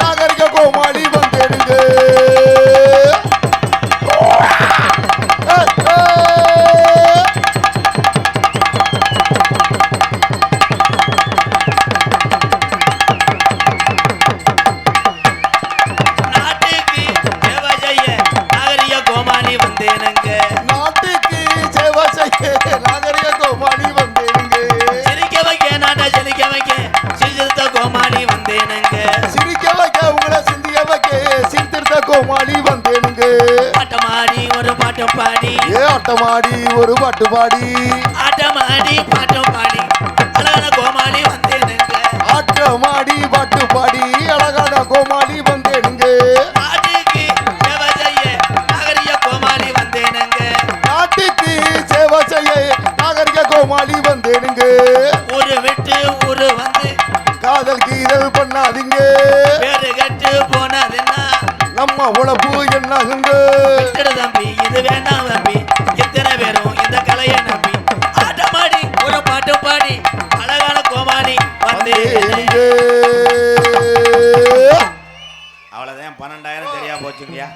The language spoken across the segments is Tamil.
நாகரிக கோமாளி வந்தேனுங்க கோமாளி வந்தேனுங்க ஆட்டமாடி ஒரு பாட்டு பாடி ஆட்டமாடி ஒரு பாட்டு பாடி ஆட்டமாடி பாட்டு பாடி அழகான கோமாளி வந்தேனுங்க ஆட்டமாடி பாட்டு பாடி அழகான கோமாளி வந்தேனுங்க நாட்டுக்கு சேவை செய்ய நாகரிக கோமாளி வந்தேனுங்க நாட்டுக்கு சேவை செய்ய நாகரிக கோமாளி வந்தேனுங்க ஊரு விட்டு ஊரு வந்து காதல் கீதல் பண்ணாதீங்க பேரு கட்டு போனதுன்னா நம்ம உழப்பு என்னாகுங்க தம்பி இது வேண்டாம் தம்பி எத்தனை பேரும் இந்த கலையை நம்பி ஆட்டமாடி ஒரு பாட்டு பாடி அழகான கோமாளி வந்து அவ்வளவுதான் 12,000 தெரியா போச்சுங்கய்யா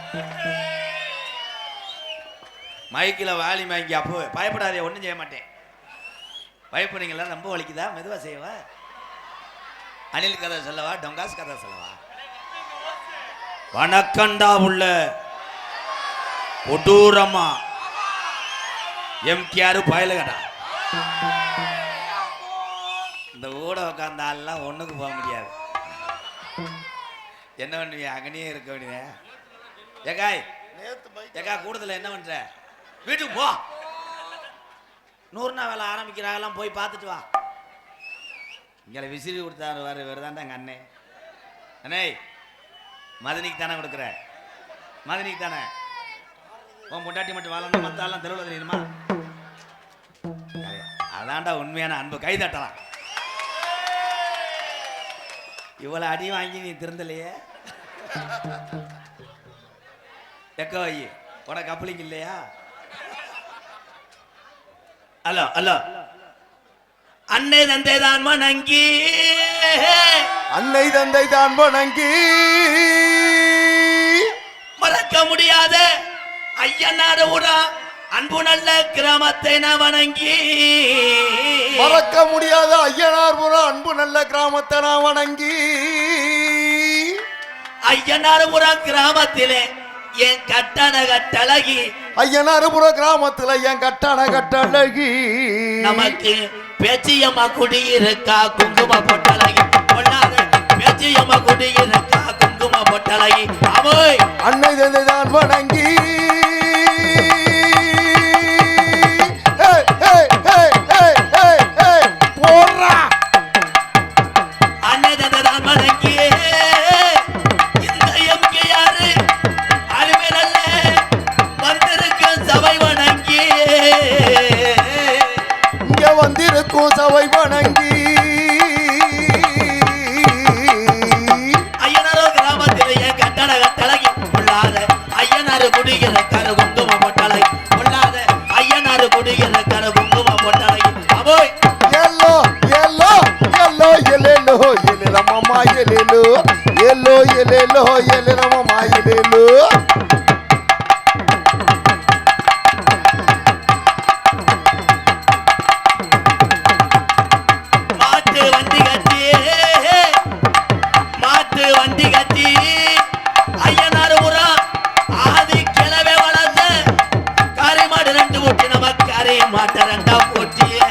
மைக்கில் வாலி வாங்கி அப்போ பயப்படாதே ஒன்றும் செய்ய மாட்டேன் பயப்படுறீங்களா ரொம்ப வலிக்குதா மெதுவா செய்வா அனில் கதை சொல்லவா டொங்காஸ் கதை சொல்லவா வணக்கண்டா உள்ள கொடூரமா எம்கேஆர் பயலுகடா இந்த ஊட உட்காந்தாலாம் ஒண்ணுக்கு போக முடியாது என்ன பண்ணுவீங்க அங்கனே இருக்க வேண்டிய ஏகாய் ஏகா கூடுதல என்ன பண்ற வீட்டுக்கு போ 100 நாள் வேலை ஆரம்பிக்கிறாங்கலாம் போய் பார்த்துட்டு வா இங்கே விசிறி கொடுத்தாரு வருதாண்டா எங்க அண்ணே அண்ணே மதனிக்கு தானே கொடுக்குற மதனிக்கு தானே உன் முட்டாட்டி மட்டும் வாழணும் மத்தாலாம் தெருவில் தெரியுமா அதான்டா உண்மையான அன்பு கை தட்டலாம் இவ்வளவு அடி வாங்கி நீ திருந்தலையே எக்கோ ஐ உனக்கு கப்ளிங் இல்லையா ஹலோ ஹலோ அன்னை தந்தை தான் வணங்கி அன்னை தந்தை தான் வணங்கி மறக்க முடியாத ஐயனார் ஊரா அன்பு நல்ல கிராமத்தை நான் வணங்கி மறக்க முடியாத ஐயனார் ஊரா அன்பு நல்ல கிராமத்தை நான் வணங்கி ஐயனார் ஊரா கிராமத்திலே என் கட்டண கட்டழகி ஐயனாருபுர கிராமத்துல என் கட்டண கட்டழகி நமக்கு பேச்சியம்மா குடியிருக்கா குங்கும பொட்டழகி பொல்லாத பேச்சியம்மா குடியிருக்கா குங்கும பொட்டழகி அமோய் அன்னை தந்தை தான் வணங்கி போடுறா அன்னை தந்தை தான் வணங்கி இந்த எம்கே யாரு அலுமையில வந்திருக்கும் சபை வணங்கி இங்க வந்திருக்கும் சபை வணங்கி ஐயனாரோ கிராமத்தில் என் கட்டண கட்டழகி பொல்லாத ஐயனாரு குடியிருக்காரு குங்கும பொட்டழகி பொல்லாத ஐயனாரு குடியிருக்காரு குங்கும பொட்டழகி அமோய் எல்லோ எல்லோ எல்லோ எலேலோ எலேல மாமா எலேலோ எல்லோ எலேலோ எலேல மாமா எலேலோ மாட்டு வண்டி கட்டி ஐயனாரு முறா ஆதி கிளவே வளர்ந்த காரி மாடு 2 ஓட்டி நம்ம காரி மாட்டை 2 போட்டியே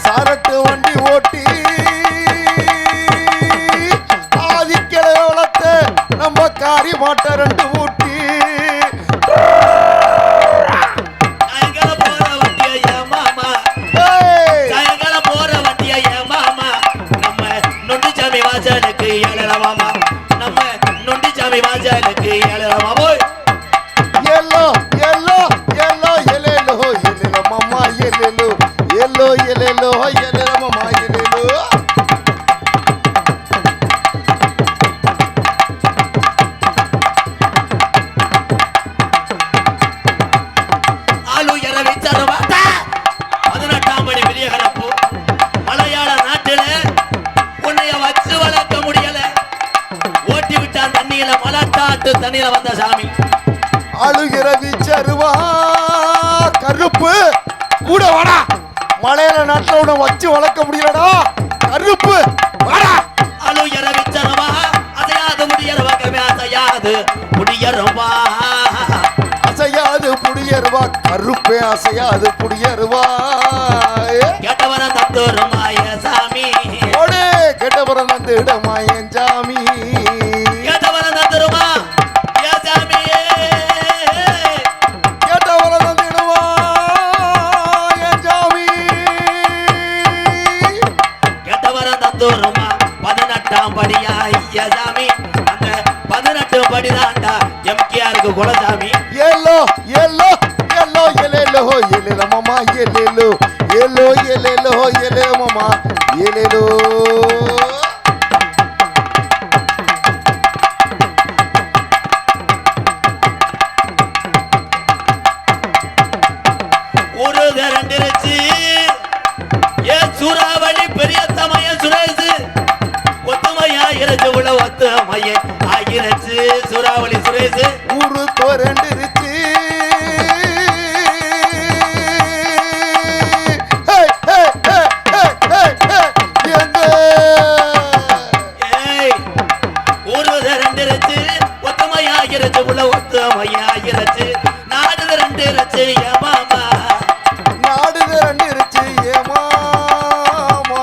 சரட்டு வண்டி ஓட்டி ஆதிக்கலை வளர்த்த நம்ம காரி மாட்ட 2 ஊட்டி சாயங்காலம் போற வண்டிய மாமா சாயங்காலம் போற வண்டிய மாமா நம்ம நொண்டிச்சாமி வாசலுக்கு ஏழரவாமா நம்ம நொண்டிச்சாமி வாசலுக்கு ஏழரவாமோ எல்லோ எல்லோ எல்லோ எலேலோ எலேல மாமா எலேலோ எல்லோ எலேலோ எலேல மாமா எலேலோ ஆளுயர விச்சாரவாட்டா 18ஆம் படி பெரிய கலப்பு மலையாள நாட்டில உன்னைய வச்சு வளர்க்க முடியல மலையில மலட்டாட்டு தண்ணியில வந்த சாமி. அழுகிற விச்சருவா கருப்பு கூட வாடா. மலையில நாட்டில் உன்னை வச்சு வளர்க்க முடியலடா கருப்பு வாடா. அழுகிற விச்சருவா அசையாது முடியறவா கமே அசையாது முடியறவா அசையாது புடியருவா கருப்பே அசையாது புடியருவா. கேட்டவர தத்துருமாய சாமி ஓடே கெட்டவர நந்திடமா என் சாமி. கேட்டவர தத்துருமா ஏ சாமி கேட்டவர நந்திடமா என் சாமி. கேட்டவர தத்துருமா 18ஆம் படியா ஐயா சாமி. அந்த 18 படிதாண்டா எம்கேஆருக்கு குலசாமி. எல்லோ எல்லோ எல்லோ எலேலோ எலேல மாமா எலேலோ எல்லோ எலேலோ எலே மாமா எலேலோ. ஒரு திரண்டிருச்சு ஏ சூறாவளி பெரிய சமய சுரேசு ஒத்துமையா இறைச்சு உள்ள ஒத்துமைய ஆகிரச்சு சூறாவளி சுரேசு. ஊரு தோரண்டிருச்சு எங்க ஏய் ஒரு திரண்டிருச்சு ஒத்துமையா இறைச்சு உள்ள ஒத்துமையா ஆகிரச்சு நாடு திரண்டிருச்சு ஏ மாமா. நாடு திரண்டிருச்சு ஏமாமா.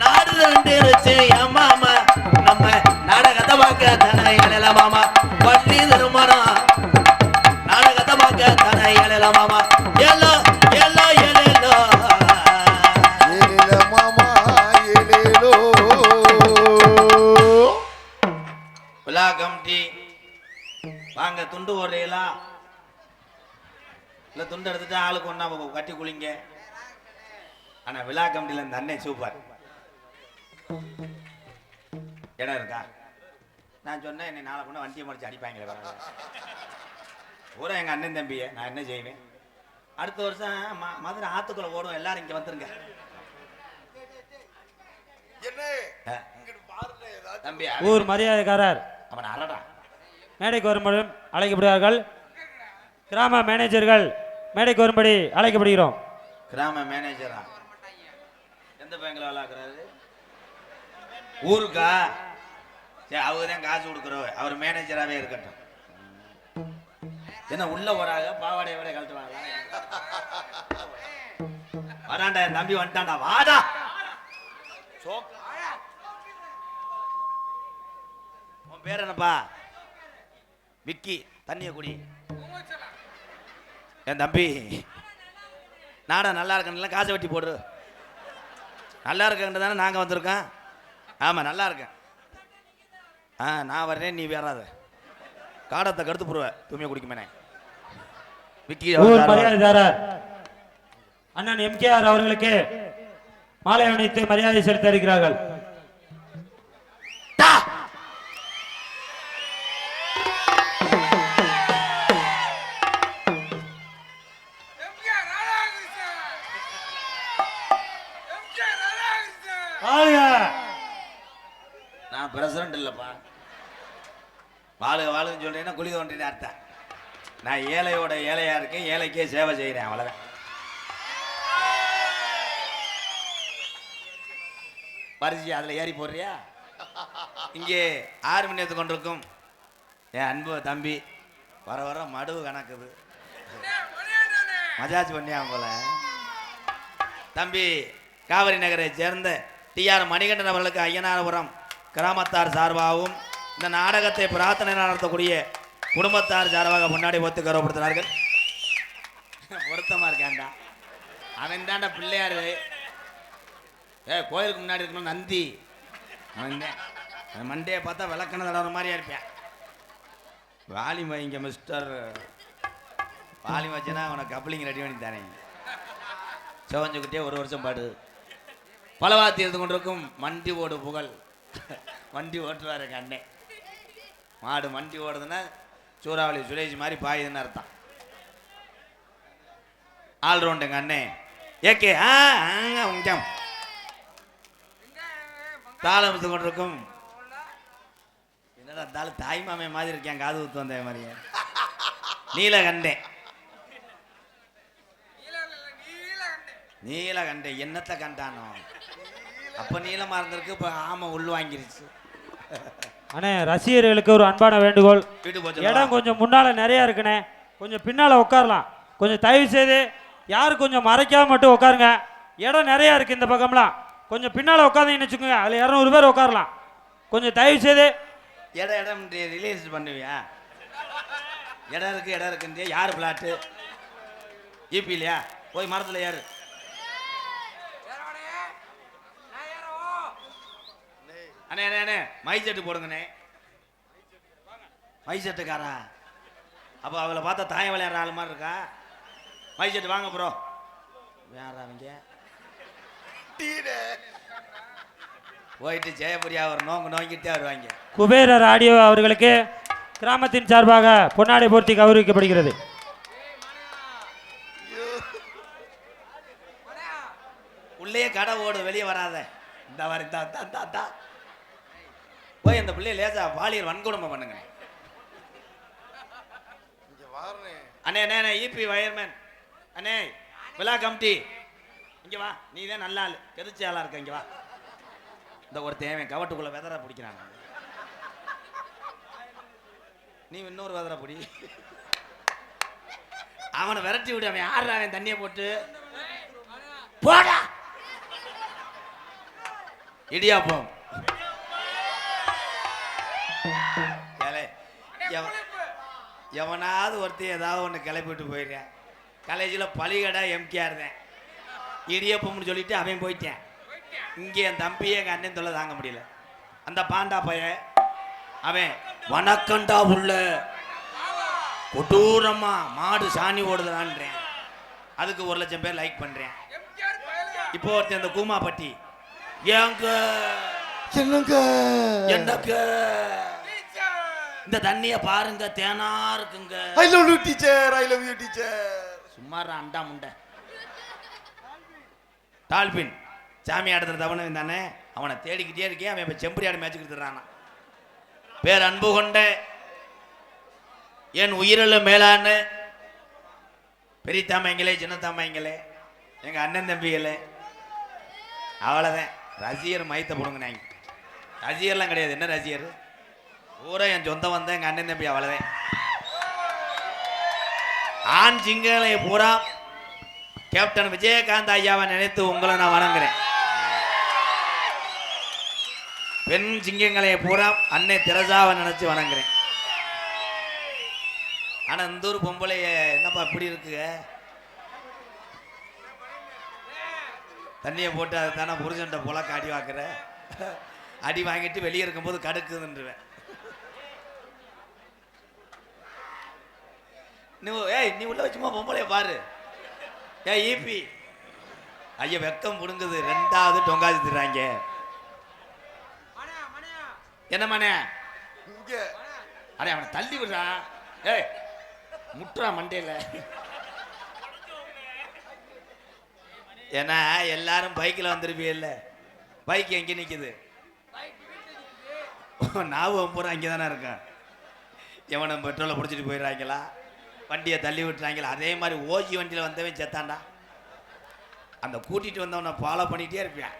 நாடு திரண்டிருச்சு ஏ மாமா. நம்ம நாடகத்தை பார்க்க தானே இளைய மாமா. பள்ளி திருமணம் நாடகத்தை பார்க்க தானே இளைய மாமா. எல்லோ எல்லோ எல்லோ எலேல மாமா எலேலோ. விழா கமிட்டி வாங்க துண்டு ஓடுறீங்களா இல்லை துண்டு எடுத்துட்டு ஆளுக்கு ஒன்றா கட்டி குளிங்க. ஆனால் விழா கமிட்டியில் இந்த அண்ணன் சூப்பர். இடம் இருக்கா? நான் சொன்னேன் என்னை நாளை கொண்டு வண்டியை முடிச்சு அடிப்பாங்களே வர பூரா எங்கள் அண்ணன் தம்பியை நான் என்ன செய்வேன். அடுத்த வருஷம் மதுரை ஆத்துக்குள்ள ஓடும் எல்லாரும் இங்கே வந்துருங்க. தம்பி ஊர் மரியாதைக்காரர் அவன் அரடா மேடைக்கு வரும்படி அழைக்கப்படுகிறார்கள். கிராம மேனேஜர்கள் மேடைக்கு வரும்படி அழைக்கப்படுகிறோம். கிராம மேனேஜரா எந்த பேங்க்ல விளாக்குறாரு? ஊருக்கா? சரி அவர் தான் காசு கொடுக்குறோம், அவர் மேனேஜராகவே இருக்கட்டும். என்ன உள்ள வராங்க பாவாடை விட கழட்டுவாங்க. வராண்டா என் தம்பி வந்துட்டான்டா வாடா. உன் பேர் என்னப்பா? விக்கி. தண்ணிய குடி. என் தம்பி நாடா நல்லா இருக்கேன் காசை வெட்டி போடு. நல்லா இருக்கேன் தானே நாங்கள் வந்திருக்கோம். ஆமாம் நல்லா இருக்கேன். நான் வர்றேன் நீ வேறாத காடத்தை கடுத்து போடுவேன் தூமியை குடிக்குமேனே. விக்கி ஊர் மரியாதைதாரர் அண்ணன் எம்கேஆர் அவர்களுக்கு மாலை அணிவித்து மரியாதை செலுத்த இருக்கிறார்கள். நான் பிரசிடண்ட் இல்லப்பா. வாழுக வாழுன்னு சொல்றேன்னா குழி தோண்டின அர்த்தம். நான் ஏழையோட ஏழையா இருக்கேன், ஏழைக்கே சேவை செய்கிறேன், அவ்வளவுதான். பரிசு அதுல ஏறி போடுறியா? இங்கே 6 மணி நேரத்துக்கு கொண்டிருக்கும் என் அன்பு தம்பி வர வர மடுவு கணக்குது மஜாஜ் பண்ணியா போல. தம்பி காவிரி நகரை சேர்ந்த TR மணிகண்டன் அவர்களுக்கு ஐயனாரபுரம் கிராமத்தார் சார்பாகவும் இந்த நாடகத்தை பிரார்த்தனை நடத்தக்கூடிய குடும்பத்தார் சார்பாக முன்னாடி ஒத்து கௌரவப்படுத்தினார்கள். பொருத்தமா இருக்காண்டா அவன் தாண்டா பிள்ளையாரு. கோயிலுக்கு முன்னாடி இருக்கணும் நந்தி. அவன் தான் மண்டையை பார்த்தா விளக்கண தடவை மாதிரியா இருப்பேன். வாலிம இங்கே மிஸ்டர் வாலிம வச்சுன்னா அவனை கப்ளிங் ரெடி பண்ணி தானே சிவஞ்சுக்கிட்டே 1 வருஷம் பாடு. பலவாத்தி இருந்து கொண்டிருக்கும் மண்டி ஓடு புகழ். வண்டி ஓட்டுவார் எங்கள் அண்ணன். மாடு மண்டி ஓடுதுன்னா சூறாவளி சுரேஷ் மாதிரி பாயுதுன்னு அர்த்தம். ஆல்ரவுண்ட் எங்கள் அண்ணன் ஏகே. முக்கியம் தாளம் கொண்டிருக்கும் என்னடா இருந்தாலும் தாய்மாமே மாதிரி இருக்கேன், காது ஊத்து வந்த மாதிரியே. நீலகண்டேன் நீலகண்டே என்னத்தை கண்டானோ? அப்ப நீளமா இருந்திருக்கு, இப்ப ஆமை உள் வாங்கிருச்சு. அண்ணே ரசிகர்களுக்கு ஒரு அன்பான வேண்டுகோள், வீட்டு போச்சு இடம் கொஞ்சம் முன்னால நிறைய இருக்குண்ணே, கொஞ்சம் பின்னால உட்காரலாம். கொஞ்சம் தயவு செய்து யாரும் கொஞ்சம் மறைக்காம மட்டும் உட்காருங்க. இடம் நிறைய இருக்கு இந்த பக்கம்லாம். கொஞ்சம் பின்னால உட்காந்தீங்கன்னு வச்சுக்கோங்க, அதுல 200 பேர் உட்காரலாம். கொஞ்சம் தயவு செய்து இடம் ரிலீஸ் பண்ணுவியா? இடம் இருக்குன்றியா? யாரு பிளாட்டு? ஈபி இல்லையா? போய் மரத்துல ஏறு. அண்ணே அண்ணே அண்ணே மை செட்டு போடுங்கண்ணே. மை செட்டுக்காரா? அப்போ அவளை பார்த்தா தாயம் விளையாடுற ஆள் மாதிரி இருக்கா? மை செட்டு வாங்க ப்ரோ. வேற அவங்க போயிட்டு ஜெயபுரியா ஒரு நோங்கிட்டே வருவாங்க. குபேரர் ஆடியோ அவர்களுக்கு கிராமத்தின் சார்பாக பொன்னாடை போர்த்தி கௌரவிக்கப்படுகிறது. உள்ளே கடை ஓடு, வெளியே வராத. இந்த மாதிரி போய் அந்த பிள்ளைய லேசா பாலியல் வன்கொடுமை பண்ணுங்க. அண்ணே அண்ணே ஈபி வயர்மேன் அண்ணே, விழா கமிட்டி இங்க வா. நீ தான் நல்ல ஆள், தெரிச்ச ஆளா இருக்க. இங்க வா. இந்த ஒரு தேவை கவட்டுக்குள்ள வெதரை பிடிக்கிறான். நீ இன்னொரு வெதரை பிடி. அவனை விரட்டி விடு. அவன் யாரு? அவன் தண்ணியை போட்டு போடா. இடியாப்பம் எவனாவது ஒருத்தையும் ஏதாவது ஒன்று கிளப்பிட்டு போயிடுறேன். காலேஜில் பழிகடா எம்கேஆர் தான். இடியப்பம்னு சொல்லிட்டு அவன் போயிட்டேன். இங்கே என் தம்பியை எங்கள் அண்ணன் தொல்லை தாங்க முடியல. அந்த பாண்டா பையன் அவன் வணக்கண்டா உள்ள கொடூரமா மாடு சாணி ஓடுதான்றேன். அதுக்கு 1,00,000 பேர் லைக் பண்றேன். இப்போ ஒருத்தன் அந்த கூமாப்பட்டி ஏங்க என்னங்க என்னங்க இந்த தண்ணிய பாருங்க, தேனா இருக்குங்க. I love you teacher, I love you teacher. சும்மாரா அண்டா முண்டை. டால்பின் சாமி ஆடுறது அவனு தானே, அவனை தேடிக்கிட்டே இருக்கேன். அவன் இப்போ செம்பரி ஆடு மேட்சுக்கு தர்றானா. பேர் அன்பு கொண்ட என் உயிரில் மேலான பெரிய தாமைங்களே, சின்ன தாமைங்களே, எங்கள் அண்ணன் தம்பிகளே, அவ்வளோதான். ரசிகர் மயத்தை போடுங்க. ரசிகர்லாம் கிடையாது. என்ன ரசிகர்? ஊரா என் சொந்தம் வந்த எங்கள் அண்ணன் தம்பி. அவ்வளோதான். ஆண் சிங்களை பூரா கேப்டன் விஜயகாந்த் ஐயாவை நினைத்து உங்களை நான் வணங்குறேன். பெண் சிங்கங்களை பூரா அன்னை தெரசாவை நினைச்சு வணங்குறேன். ஆனா இந்த ஒரு பொம்பளைய என்னப்பா இப்படி இருக்கு? தண்ணியை போட்டு அதை தானே புருஷன்ட்ட போல அடி வாக்குற. அடி வாங்கிட்டு வெளியே இருக்கும்போது கடுக்குதுன்றுவேன். நீ உள்ள வச்சுமா பொம்பளைய பாரு. ஈபி ஐயா வெக்கம் புடுங்குது. 2வது டொங்காதி திடுறாங்க. என்ன மனே? அடே அவனை தள்ளி விடுறான். ஏய் முட்டுறா மண்டையில. ஏன்னா எல்லாரும் பைக்கில் வந்திருப்பீல்ல. பைக் எங்கே நிற்குது? ஞாபகம் பூரா அங்கே தானே இருக்கான். எவனை பெட்ரோலை பிடிச்சிட்டு போயிடுறாங்களா, வண்டியை தள்ளி விட்டுறாங்களா? அதே மாதிரி ஓஜி வண்டியில் வந்தவன் செத்தாண்டா. அந்த கூட்டிகிட்டு வந்தவனை ஃபாலோ பண்ணிகிட்டே இருப்பேன்.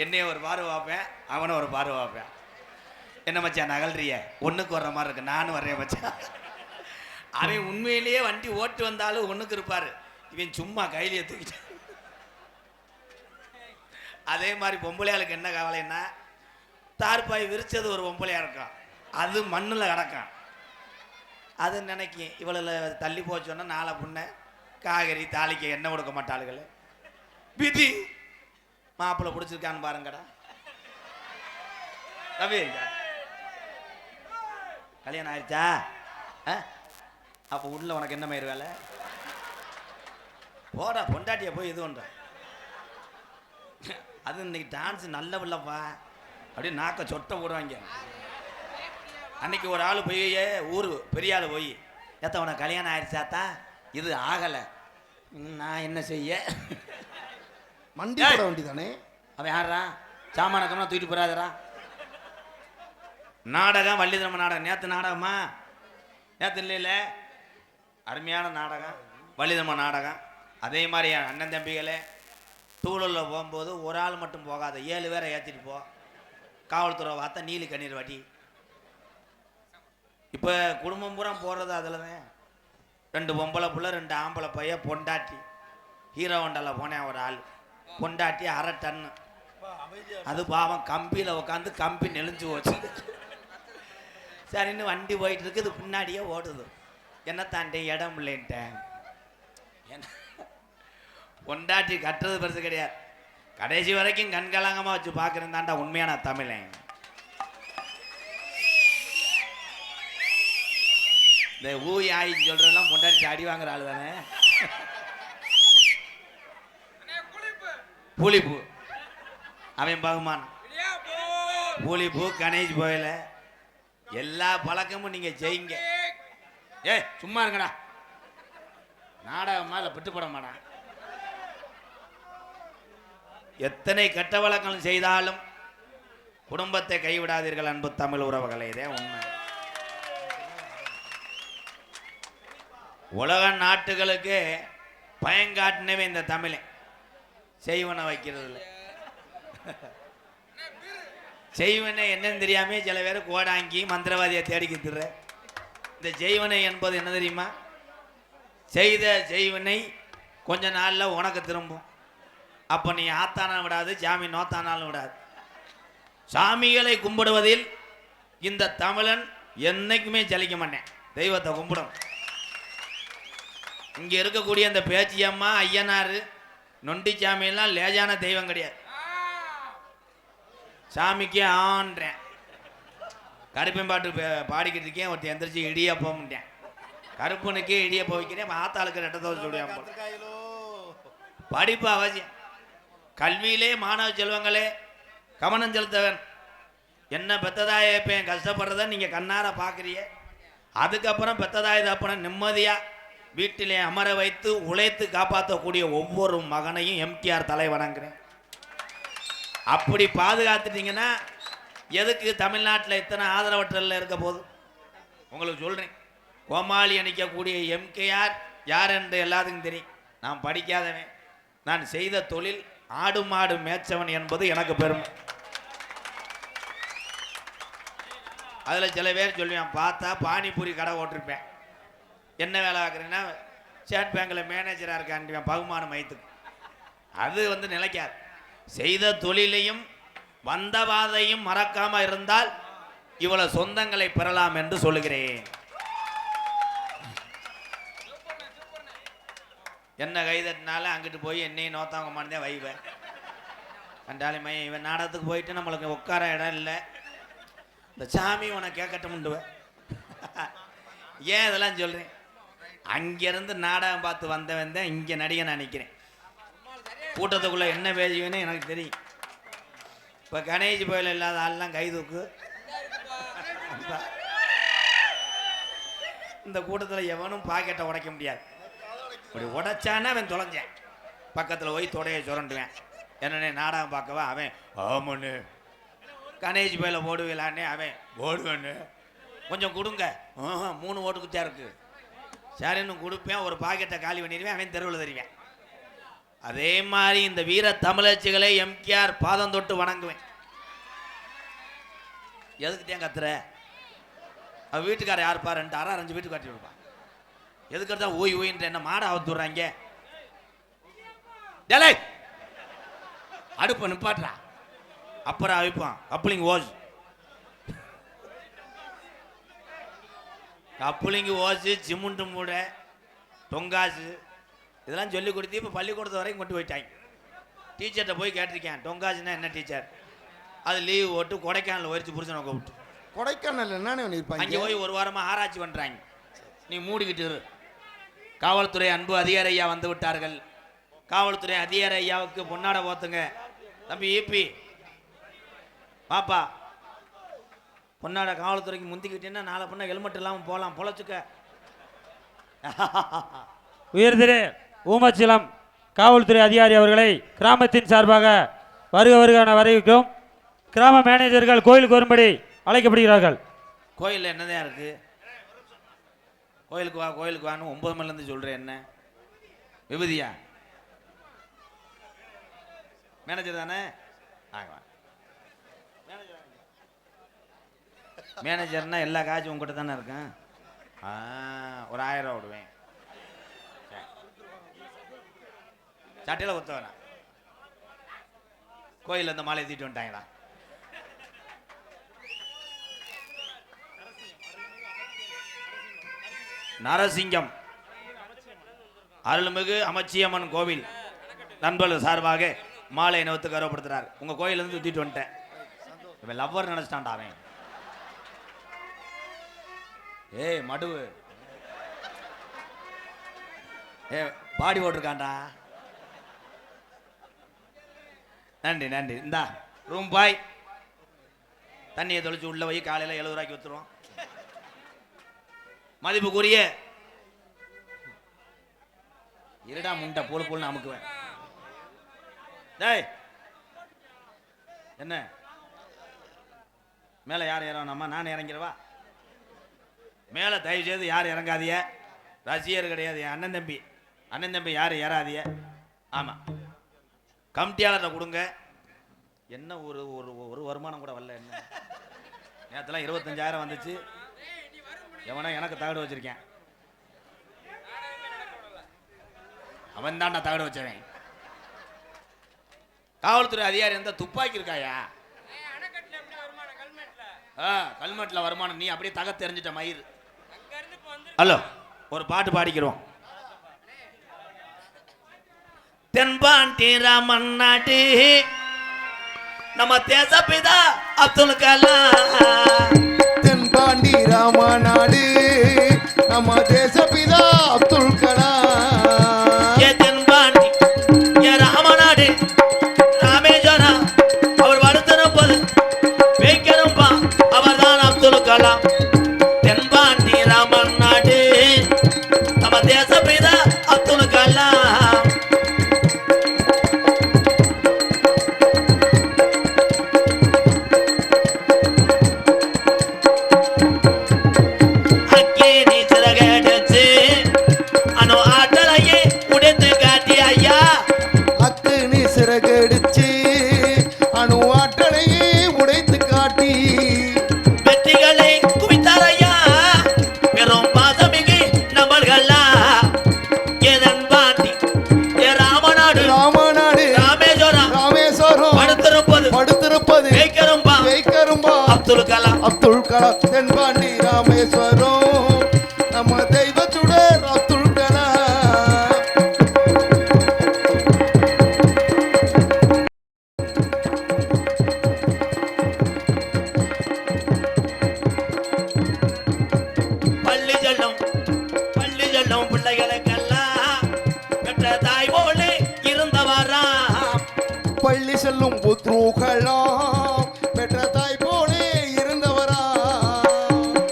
என்னைய ஒரு பார்வை பார்ப்பேன், அவனை ஒரு பார்வை பார்ப்பேன். என்ன மச்சான் நகல்றிய? ஒன்றுக்கு வர்ற மாதிரி இருக்கு. நானும் வர்றேன் மச்சான். அவன் உண்மையிலேயே வண்டி ஓட்டு வந்தாலும் ஒன்றுக்கு இருப்பார். இவன் சும்மா கையிலேயே தூக்கிட்டு. அதே மாதிரி பொம்பளையாளுக்கு என்ன கவலைன்னா, தார்பாய் விரிச்சது ஒரு பொம்பளையா இருக்கும், அது மண்ணில் கிடக்கும். அது நினைக்கும் இவளில் தள்ளி போச்சோன்னா நாளை புண்ண காய்கறி தாளிக்க எண்ணெய் கொடுக்க மாட்டாளுகள். விதி மாப்பிள்ளை பிடிச்சிருக்கான்னு பாருங்கடா. ரவி கல்யாணம் ஆயிடுச்சா? அப்போ உள்ள உனக்கு என்ன மயிர் வேலை? போடா பொண்டாட்டிய போய் இது ஒன்ற. அது இன்னைக்கு டான்ஸ் நல்ல பிள்ளைப்பா, அப்படியே நாக்க சொட்டை போடுவாங்க. அன்னைக்கு ஒரு ஆள் போய் ஊர் பெரிய ஆள் போய், ஏத்த உனக்கு கல்யாணம் ஆயிடுச்சாத்தா? இது ஆகலை. நான் என்ன செய்ய? மண்டி போட வேண்டி தானே. அவன் யாரா? சாமானக்கம்னா தூக்கிட்டு போறாதரா. நாடகம் வள்ளிதர்ம நாடகம். நேற்று நாடகமா? நேற்று இல்லைல்ல, அருமையான நாடகம் வள்ளிதர்ம நாடகம். அதே மாதிரி என் அண்ணன் தம்பிகளே, டூலரில் போகும்போது ஒரு ஆள் மட்டும் போகாத, 7 பேரை ஏற்றிட்டு போ. காவல்துறை வார்த்தை நீலி கண்ணீர் வாட்டி. இப்போ குடும்பம் பூரா போகிறது அதில் தான். 2 பொம்பளை பிள்ளை, 2 ஆம்பளை பையன், பொண்டாட்டி. ஹீரோ ஹோண்டாவில் போனேன், ஒரு ஆள் பொண்டாட்டி 1/2 டன்னு. அது பாவம் கம்பியில் உட்காந்து கம்பி நெளிஞ்சு போச்சு. சரின்னு வண்டி போயிட்டு இருக்குது, பின்னாடியே ஓடுது. என்ன தாண்டி இடம் இல்லைன்ட்டேன். பொண்டாட்டி கட்டுறது பெருசு கிடையாது, கடைசி வரைக்கும் கண்கலங்கமாக வச்சு பார்க்குறேன் தாண்டா உண்மையான தமிழன். இந்த ஊய் ஆயின்னு சொல்றதெல்லாம் பொண்டாட்டி அடி வாங்குற ஆளு தானே. புளிப்பு அவன் பகுமான், புளிப்பு கணேஷ் போயில எல்லா பழக்கமும் நீங்க செய்யுங்க. ஏ சும்மா இருக்கடா, நாடகமா இல்லை விட்டு போட மாட்டான். எத்தனை கெட்ட வழக்கம் செய்தாலும் குடும்பத்தை கைவிடாதீர்கள் அன்பு தமிழ் உறவுகளே, இதே உண்மை. உலக நாட்டுகளுக்கு பயங்காட்டினவே இந்த தமிழை செய்வனை வைக்கிறது இல்லை. செய்வனை என்னன்னு தெரியாமே சில பேர் கோடாங்கி மந்திரவாதியை தேடிக்கிட்டுற. இந்த செய்வனை என்பது என்ன தெரியுமா? செய்த செய்வனை கொஞ்ச நாளில் உனக்கு திரும்பும். அப்போ நீ ஆத்தானாலும் விடாது, சாமி நோத்தானாலும் விடாது. சாமிகளை கும்பிடுவதில் இந்த தமிழன் என்னைக்குமே ஜலிக்க மாட்டேன். தெய்வத்தை கும்பிடும். இங்கே இருக்கக்கூடிய இந்த பேச்சியம்மா, ஐயனார், நொண்டி சாமியெல்லாம் லேஜான தெய்வம் கிடையாது. சாமிக்கே ஆன்றேன். கருப்பம்பாட்டு பாடிக்கிட்டு இருக்கேன், ஒருத்தர் எந்திரிச்சு இடியப்போம்ட்டேன். கருப்பனுக்கே இடியப்போ வைக்கிறேன், ஆத்தாளுக்கு 2 தோசை சொல்லுவேன். படிப்பு அவசியம். கல்வியிலே மாணவ செல்வங்களே கவனம் செலுத்தவன். என்ன பெத்ததாய எப்பேன் கஷ்டப்படுறத நீங்கள் கண்ணார பார்க்குறிய. அதுக்கப்புறம் பெத்ததாய தப்பன நிம்மதியாக வீட்டிலே அமர வைத்து உழைத்து காப்பாற்றக்கூடிய ஒவ்வொரு மகனையும் எம்டிஆர் தலை வணங்குறேன். அப்படி பாதுகாத்துட்டீங்கன்னா எதுக்கு தமிழ்நாட்டில் இத்தனை ஆதரவற்றல இருக்க போது? உங்களுக்கு சொல்கிறேன், கோமாளி அணிக்கக்கூடிய எம்கேஆர் யார் என்று எல்லாத்துக்கும் தெரியும். நான் படிக்காதவன், நான் செய்த தொழில் ஆடு மாடு மேய்ச்சவன் என்பது எனக்கு பெருமை. அதில் சில பேர் சொல்லுவேன், பார்த்தா பானிபூரி கடை ஓட்டிருப்பேன். என்ன வேலை பார்க்குறேன்னா ஸ்டேட் பேங்கில் மேனேஜராக இருக்கான் பகுமான மையத்துக்கு. அது நிலைக்காது. செய்த தொழிலையும் வந்த பாதையும் மறக்காமல் இருந்தால் இவ்வளவு சொந்தங்களை பெறலாம் என்று சொல்லுகிறேன். என்ன கைதட்டினால அங்கிட்டு போய் என்னையும் நோத்தாங்க மாட்டே வைவேன். கண்டாலி மையம் இவன் நாடகத்துக்கு போயிட்டு நம்மளுக்கு உட்கார இடம் இல்லை, இந்த சாமி உனக்கு கேட்கட்டும்ண்டுவேன். ஏன் இதெல்லாம் சொல்கிறேன்? அங்கேருந்து நாடகம் பார்த்து வந்தவன் தான் இங்கே நடிகை நான் நிற்கிறேன். கூட்டத்துக்குள்ளே என்ன பேசுவேன்னு எனக்கு தெரியும். இப்போ கணேஷ் கோயில் இல்லாத ஆள்லாம் கை தூக்கு. இந்த கூட்டத்தில் எவனும் பாக்கெட்டை உடைக்க முடியாது. அப்படி உடைச்சானே அவன் தொலைஞ்சேன். பக்கத்தில் போய் தொடையை சுரண்டுவேன். என்னன்னே நாடகம் பார்க்கவா? அவன் ஆமண்ணு. கணேஷ் கோயில போடுவிலான்னே அவன் போடுவேன்னு. கொஞ்சம் கொடுங்க. 3 ஓட்டுக்கு தான் இருக்கு. சரின்னு கொடுப்பேன். ஒரு பாக்கெட்டை காலி பண்ணிடுவேன். அவன் தெருவில் தெரிவேன். அதே மாதிரி இந்த வீர தமிழச்சிகளை எம்கேஆர் பாதம் தொட்டு வணங்குவேன். எதுக்கிட்டேன் கத்துற? அவ வீட்டுக்கார யாருப்பா? 2 அரை 5 வீட்டுக்கு கட்டி விடுப்பான். எதுக்கு தான் ஓய் ஓயின்ற என்ன மாட அவுத்துறாங்க. அடுப்ப நிப்பாட்டுறா. அப்புறம் அவிப்பான் கப்ளிங் ஓஸ். கப்ளிங் ஓஸு, சிமுண்டு மூடை, டொங்காசு இதெல்லாம் சொல்லி கொடுத்து இப்போ பள்ளிக்கூடத்து வரைக்கும் கொண்டு போயிட்டாங்க. டீச்சர்கிட்ட போய் கேட்டிருக்கேன், டொங்காசுன்னா என்ன டீச்சர்? அது லீவ் ஓட்டு கொடைக்கானல் ஒரிச்சு புரிச்சனை கூப்பிட்டு. கொடைக்கானல் என்னன்னு இருப்பாங்க. அங்கே போய் 1 வாரமாக ஆராய்ச்சி பண்ணுறாங்க. நீ மூடிக்கிட்டு இரு. காவல்துறை அன்பு அதிகாரி ஐயா வந்து விட்டார்கள். காவல்துறை அதிகாரி ஐயாவுக்கு பொன்னாட போத்துங்க. தம்பி ஈபி பாப்பா, பொன்னாட காவல்துறைக்கு முந்திக்கிட்டேன்னா நாளை பொண்ணா ஹெல்மெட் இல்லாமல் போகலாம், பொழைச்சுக்க. உயர்திரு ஊமச்சிலம் காவல்துறை அதிகாரி அவர்களை கிராமத்தின் சார்பாக வருக வருக என வரவேற்கிறோம். கிராம மேனேஜர்கள் கோயிலுக்கு வரும்படி அழைக்கப்படுகிறார்கள். கோயிலில் என்னதான் இருக்கு? கோயிலுக்கு வா கோயிலுக்கு வான்னு 9 மணிலேருந்து சொல்கிறேன். என்ன விபதியா? மேனேஜர் தானே? மேனேஜர்னா எல்லா காசும் உங்ககிட்ட தானே இருக்கேன். ஒரு 1000 ரூபா விடுவேன். சட்டையில் ஒத்த வேணாம். கோயிலில் இந்த மாலையை தூக்கிட்டு வந்துட்டாங்களா? நரசிங்கம் அருள்மிகு அமைச்சியம்மன் கோவில் நண்பர்கள் சார்பாக மாலை இனத்துக்கு கௌரவப்படுத்துறார். உங்க கோயிலிருந்து தூக்கிட்டு வந்துட்டேன். இவன் லவ்வர் நினைச்சிட்டான்டா அவன். ஏய் மடுவு, ஏ பாடி போட்டிருக்கான்டா. நன்றி நன்றி. இந்தா ரூம் பாய், தண்ணியை தொளிச்சு உள்ள போய் காலையில் 70 ரூபாய்க்கு வித்துருவோம். மதிப்புக்குரிய இருடா முண்டை போல் போல்னு அமுக்குவேன். டேய் என்ன மேலே யார் இறங்கணுமா? நான் இறங்கிறவா? மேலே தயவு செய்து யார் இறங்காதிய. ரசிகர் கிடையாது, என் அண்ணன் தம்பி. அண்ணன் தம்பி யார் ஏறாதிய. ஆமாம், கமிட்டியாளர்கிட்ட கொடுங்க. என்ன ஒரு ஒரு வருமானம் கூட வரல. என்ன நேரத்தில் 25,000 வந்துச்சு. எவனா எனக்கு தகடு வச்சிருக்கேன். அவன் தான் நான் தகடு வச்சவன். காவல்துறை அதிகாரி இருந்தா துப்பாக்கி இருக்காயா? கல்மெட்டில் வருமானம். நீ அப்படியே தக தெரிஞ்சிட்ட மயிர். ஹலோ, ஒரு பாட்டு பாடிக்கிறோம். தென்பாண்டி ராமன் நாட்டு நம்ம தேசப்பிதா அப்துல் கலாம். தென்பாண்டி ராமநாடு நம்ம தேசப்பிதா அப்துல் கலாம். ஏ தென்பாண்டி ஏ ராமநாடு ராமேஸ்வரம் அவர் வருத்தனப்பது வைக்கிறப்பா அவர்தான் அப்துல் கலாம். தென்பாண்டி ராமன் நாடு நம்ம தேசப்பிதா அப்துல் கலாம். சிறகடிச்சு அணு ஆற்றலையே உடைத்து காட்டி வெற்றிகளை குவித்தாரையா வெறும் பாசமிகு நம்மள்களா. ஏதன் பாண்டி ஏ ராமநாடு ராமநாடு ராமேஸ்வரம் ராமேஸ்வரம் படுத்திருப்பது வைக்கரும்பா அப்துல் கலாம். அப்துல் கலாம். தென்பாண்டி ராமேஸ்வரம் நம்ம தெய்வச்சுடர் அப்துல் கலாம். பள்ளி செல்லும் பிள்ளைகளுக்கெல்லாம் பெற்ற தாய் போலே இருந்தவரா. பள்ளி செல்லும் புத்ருகளாம் பெற்ற தாய் போலே இருந்தவரா.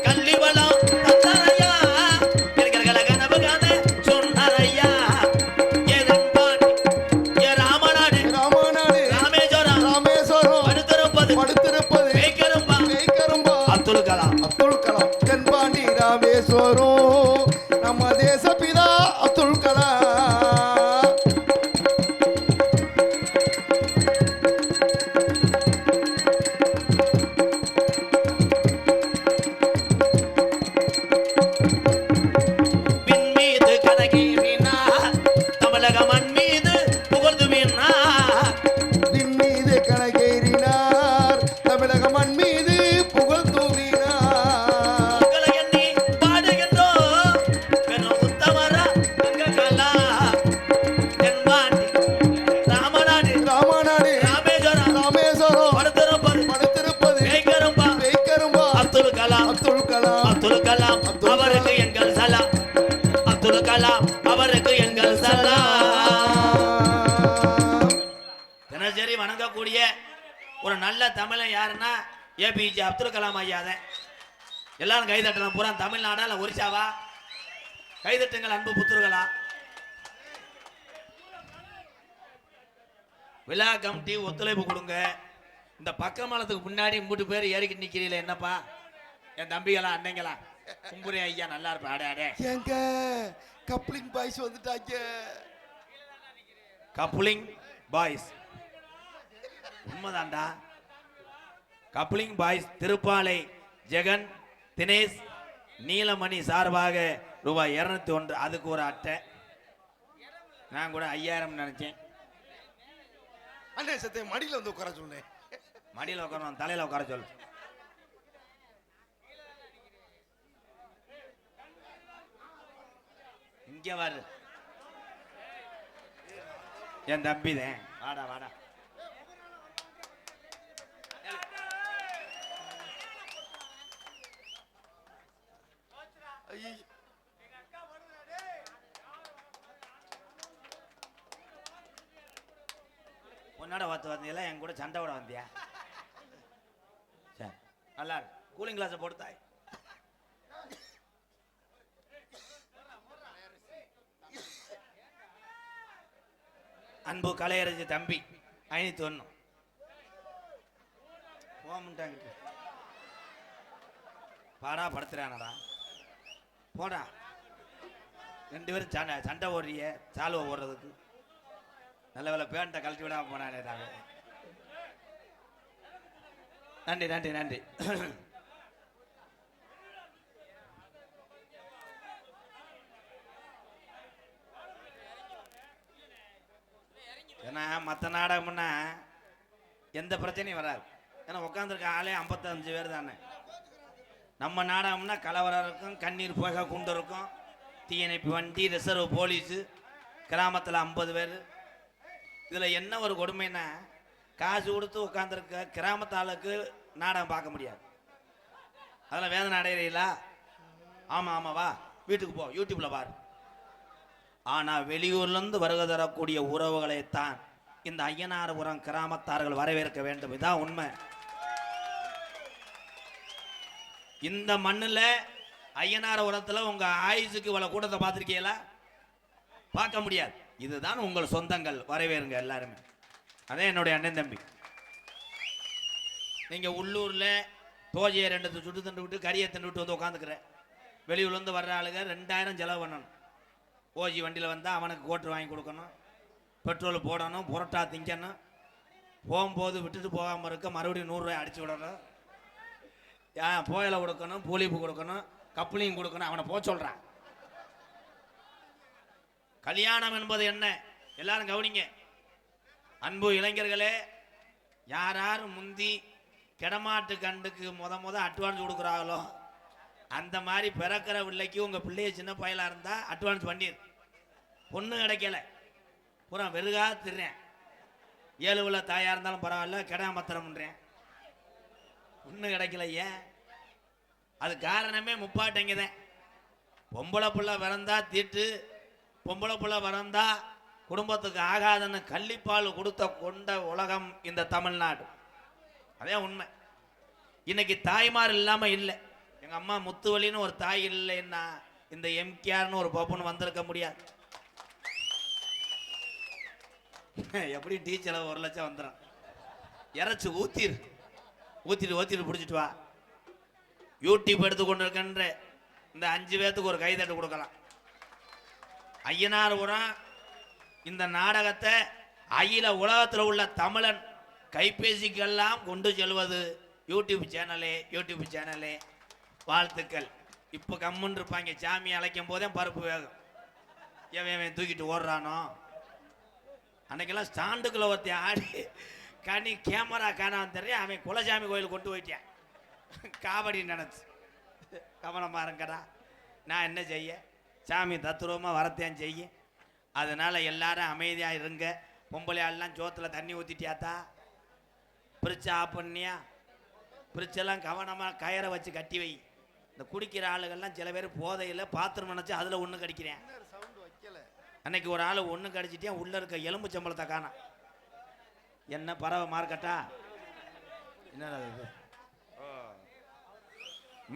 கல்வி வளம் தந்தாரையா இருக்கிற கனவு காண சொன்னாரையா. ஏதன் பாண்டி ஏ ராமநாடு ராமேஸ்வரம் படுத்திருப்பது வைக்கரும்பா அப்துல் கலாம். தென்பாண்டி ராமேஸ்வரம் நம்ம தேசப்பிதா அப்துல் கலாம். மீது கனகீரினா தமிழக மண் மீது புகழ்ந்து மீனா. விண் மீது கனகேறினார் தமிழக மண் மீது புகழ் தூவினார். உங்களை எண்ணி பாடுகின்றோம் வெறும் உத்தமரா கலா. தென்பாண்டி ராமநாடு ராமேஸ்வரம் படுத்திருப்பது வைக்கரும்பா அப்துல் கலாம். அப்துல் கலாம் அவருக்கு எங்கள் சலாம். அப்துல் கலாம் அவருக்கு எங்கள் சலாம். தினசரி வணங்கக்கூடிய ஒரு நல்ல தமிழன் யாருன்னா ஏபிஜே அப்துல் கலாம் ஐயா தான். எல்லாரும் கைதட்டலாம். பூரா தமிழ்நாடா இல்லை ஒரிசாவா? கைதட்டுங்கள் அன்பு புத்துர்களா. விழா கமிட்டி ஒத்துழைப்பு கொடுங்க. இந்த பக்கமலத்துக்கு முன்னாடி 3 பேர் ஏறிக்கிட்டு நிக்கிறீங்களே என்னப்பா? என் தம்பிகளா அன்னைங்களா கும்புறேன் ஐயா, நல்லா இருப்பேன். அடே அடே, எங்க கப்ளிங் பாய்ஸ் வந்துட்டாங்க. கப்ளிங் பாய்ஸ் உண்மைதான்டா. கப்ளிங் பாய்ஸ் திருப்பாலை ஜெகன் தினேஷ் நீலமணி சார்பாக ரூபாய் 201. அதுக்கு ஒரு அட்டை. நான் கூட 5000 நினைச்சேன். அண்ணே சத்தே மடியில வந்து உட்கார சொன்னேன். மடியில் உட்காரணும், தலையில உட்கார சொல்லு. இங்க வாரு, என் தம்பி தான். வாடா வாடா. ஐயோ உன்னோட வந்தீங்களா? என் கூட சண்டை விட வந்தியா? சரி, நல்லா கூலிங் கிளாஸை போட்டுத்தாய். அன்பு கலையரசு தம்பி 501 போட்டாங்க. பாடா படுத்துறானடா, போடா. 2 பேரும் சண்டை ஓடுறிய சாலுவை ஓடுறதுக்கு. நல்ல வேலை பேண்ட்டை கழட்டி விடாம போனானே. நன்றி நன்றி நன்றி. ஏன்னா மற்ற நாடகம்னா எந்த பிரச்சனையும் வராது. ஏன்னா உட்காந்துருக்க ஆளே 55 பேர் தானே. நம்ம நாடகம்னா கலவரம் இருக்கும், கண்ணீர் புகை குண்டு இருக்கும், தீயணைப்பு வண்டி, ரிசர்வ் போலீஸு, கிராமத்தில் 50 பேர். இதில் என்ன ஒரு கொடுமைன்னா, காசு கொடுத்து உட்காந்துருக்க கிராமத்து ஆளுக்கு நாடகம் பார்க்க முடியாது. அதெல்லாம் வேதனை அடையிறீங்களா? ஆமாம் ஆமாம், வா வீட்டுக்கு போ, யூடியூப்பில் பாரு. ஆனால் வெளியூர்லேருந்து வருகை தரக்கூடிய உறவுகளைத்தான் இந்த ஐயனார்புரம் கிராமத்தார்கள் வரவேற்க வேண்டும். இதுதான் உண்மை. இந்த மண்ணில் ஐயனார்புரத்தில் உங்கள் ஆயுசுக்கு இவ்வளோ கூட்டத்தை பார்த்துருக்கீங்களா? பார்க்க முடியாது. இதுதான் உங்கள் சொந்தங்கள், வரவேறுங்க எல்லாருமே. அதே என்னுடைய அண்ணன் தம்பி. நீங்கள் உள்ளூரில் தோஜையை 2 சுட்டு தண்டு விட்டு கறியை தண்டு விட்டு வந்து உட்காந்துக்கிற. வெளியூர்லேருந்து வர்ற ஆளுங்க 2000 செலவு பண்ணணும். ஓஜி வண்டியில் வந்தால் அவனுக்கு கோட்ரு வாங்கி கொடுக்கணும், பெட்ரோல் போடணும், புரோட்டா திங்கணும், போகும்போது விட்டுட்டு போகாமல் இருக்க மறுபடியும் 100 ரூபாய் அடிச்சு விடணும், புயலை கொடுக்கணும், பூலிப்பு கொடுக்கணும், கப்ளிங் கொடுக்கணும். அவனை போக சொல்கிறான். கல்யாணம் என்பது என்ன? எல்லாரும் கவனிங்க. அன்பு இளைஞர்களே, யார் யார் முந்தி கிடமாட்டு கண்டுக்கு முத அட்வான்ஸ் கொடுக்குறாங்களோ, அந்த மாதிரி பிறக்கிற பிள்ளைக்கு உங்கள் பிள்ளைய சின்ன பயலாக இருந்தால் அட்வான்ஸ் பண்ணிடு. பொண்ணு கிடைக்கல, பூரா வெறுகா திடுறேன். 7 உள்ள தாயாக இருந்தாலும் பரவாயில்ல, கிடாமத்திரம்ன்றேன். பொண்ணு கிடைக்கல. ஏன்? அது காரணமே முப்பாட்டைங்க தான். பொம்பளை பிள்ளை பிறந்தா தீட்டு, பொம்பளை பிள்ளை பிறந்தா குடும்பத்துக்கு ஆகாதுன்னு கள்ளிப்பால் கொடுத்த கொண்ட உலகம் இந்த தமிழ்நாடு. அதே உண்மை. இன்னைக்கு தாய்மார் இல்லாமல் இல்லை. எங்கள் அம்மா முத்துவலின்னு ஒரு தாய் இல்லைன்னா இந்த எம்கேஆர்னு ஒரு பப்புன்னு வந்திருக்க முடியாது. எப்படி டீச்சர் 1 லட்சம் வந்துடும். இறச்சி ஊத்திட்டு பிடிச்சிட்டு வா. யூடியூப் எடுத்துக்கொண்டு இருக்கின்ற இந்த 5 பேர்த்துக்கு ஒரு கைதட்டு கொடுக்கலாம். ஐயனார்புரம் இந்த நாடகத்தை அகில உலகத்தில் உள்ள தமிழன் கைபேசிக்கெல்லாம் கொண்டு செல்வது யூடியூப் சேனலே. வாழ்த்துக்கள். இப்போ கம்முன்னு இருப்பாங்க. சாமி அழைக்கும் போதே பருப்பு வேகம். எவன் தூக்கிட்டு ஓடுறானோ. அன்னைக்கெல்லாம் ஸ்டாண்டுக்குள்ள ஒருத்தி ஆடி கனி கேமரா காணாம தெரியும். அவன் குலசாமி கோயில் கொண்டு போயிட்டான். காவடி நினச்சி கவனமாக இருங்கடா. நான் என்ன செய்ய? சாமி தத்துருவமாக வரத்தையும் செய்ய. அதனால் எல்லாரும் அமைதியாக இருங்க. பொம்பளை ஆள்லாம் சோத்தில் தண்ணி ஊற்றிட்டியாத்தா? பிரிட்ஜை ஆஃப் பண்ணியா? பிரிட்ஜெல்லாம் கவனமாக கயரை வச்சு கட்டி வை. இந்த குடிக்கிற ஆளுகள்லாம் சில பேர் போதையில் பாத்திரம் நினச்சி அதில் ஒன்று கடிக்கிறேன். அன்னைக்கு ஒரு ஆள் ஒன்று கடிச்சிட்டேன். உள்ளே இருக்க எலும்பு சம்பளத்தை காணோம். என்ன பறவை மார்க்கெட்டா? என்ன இது?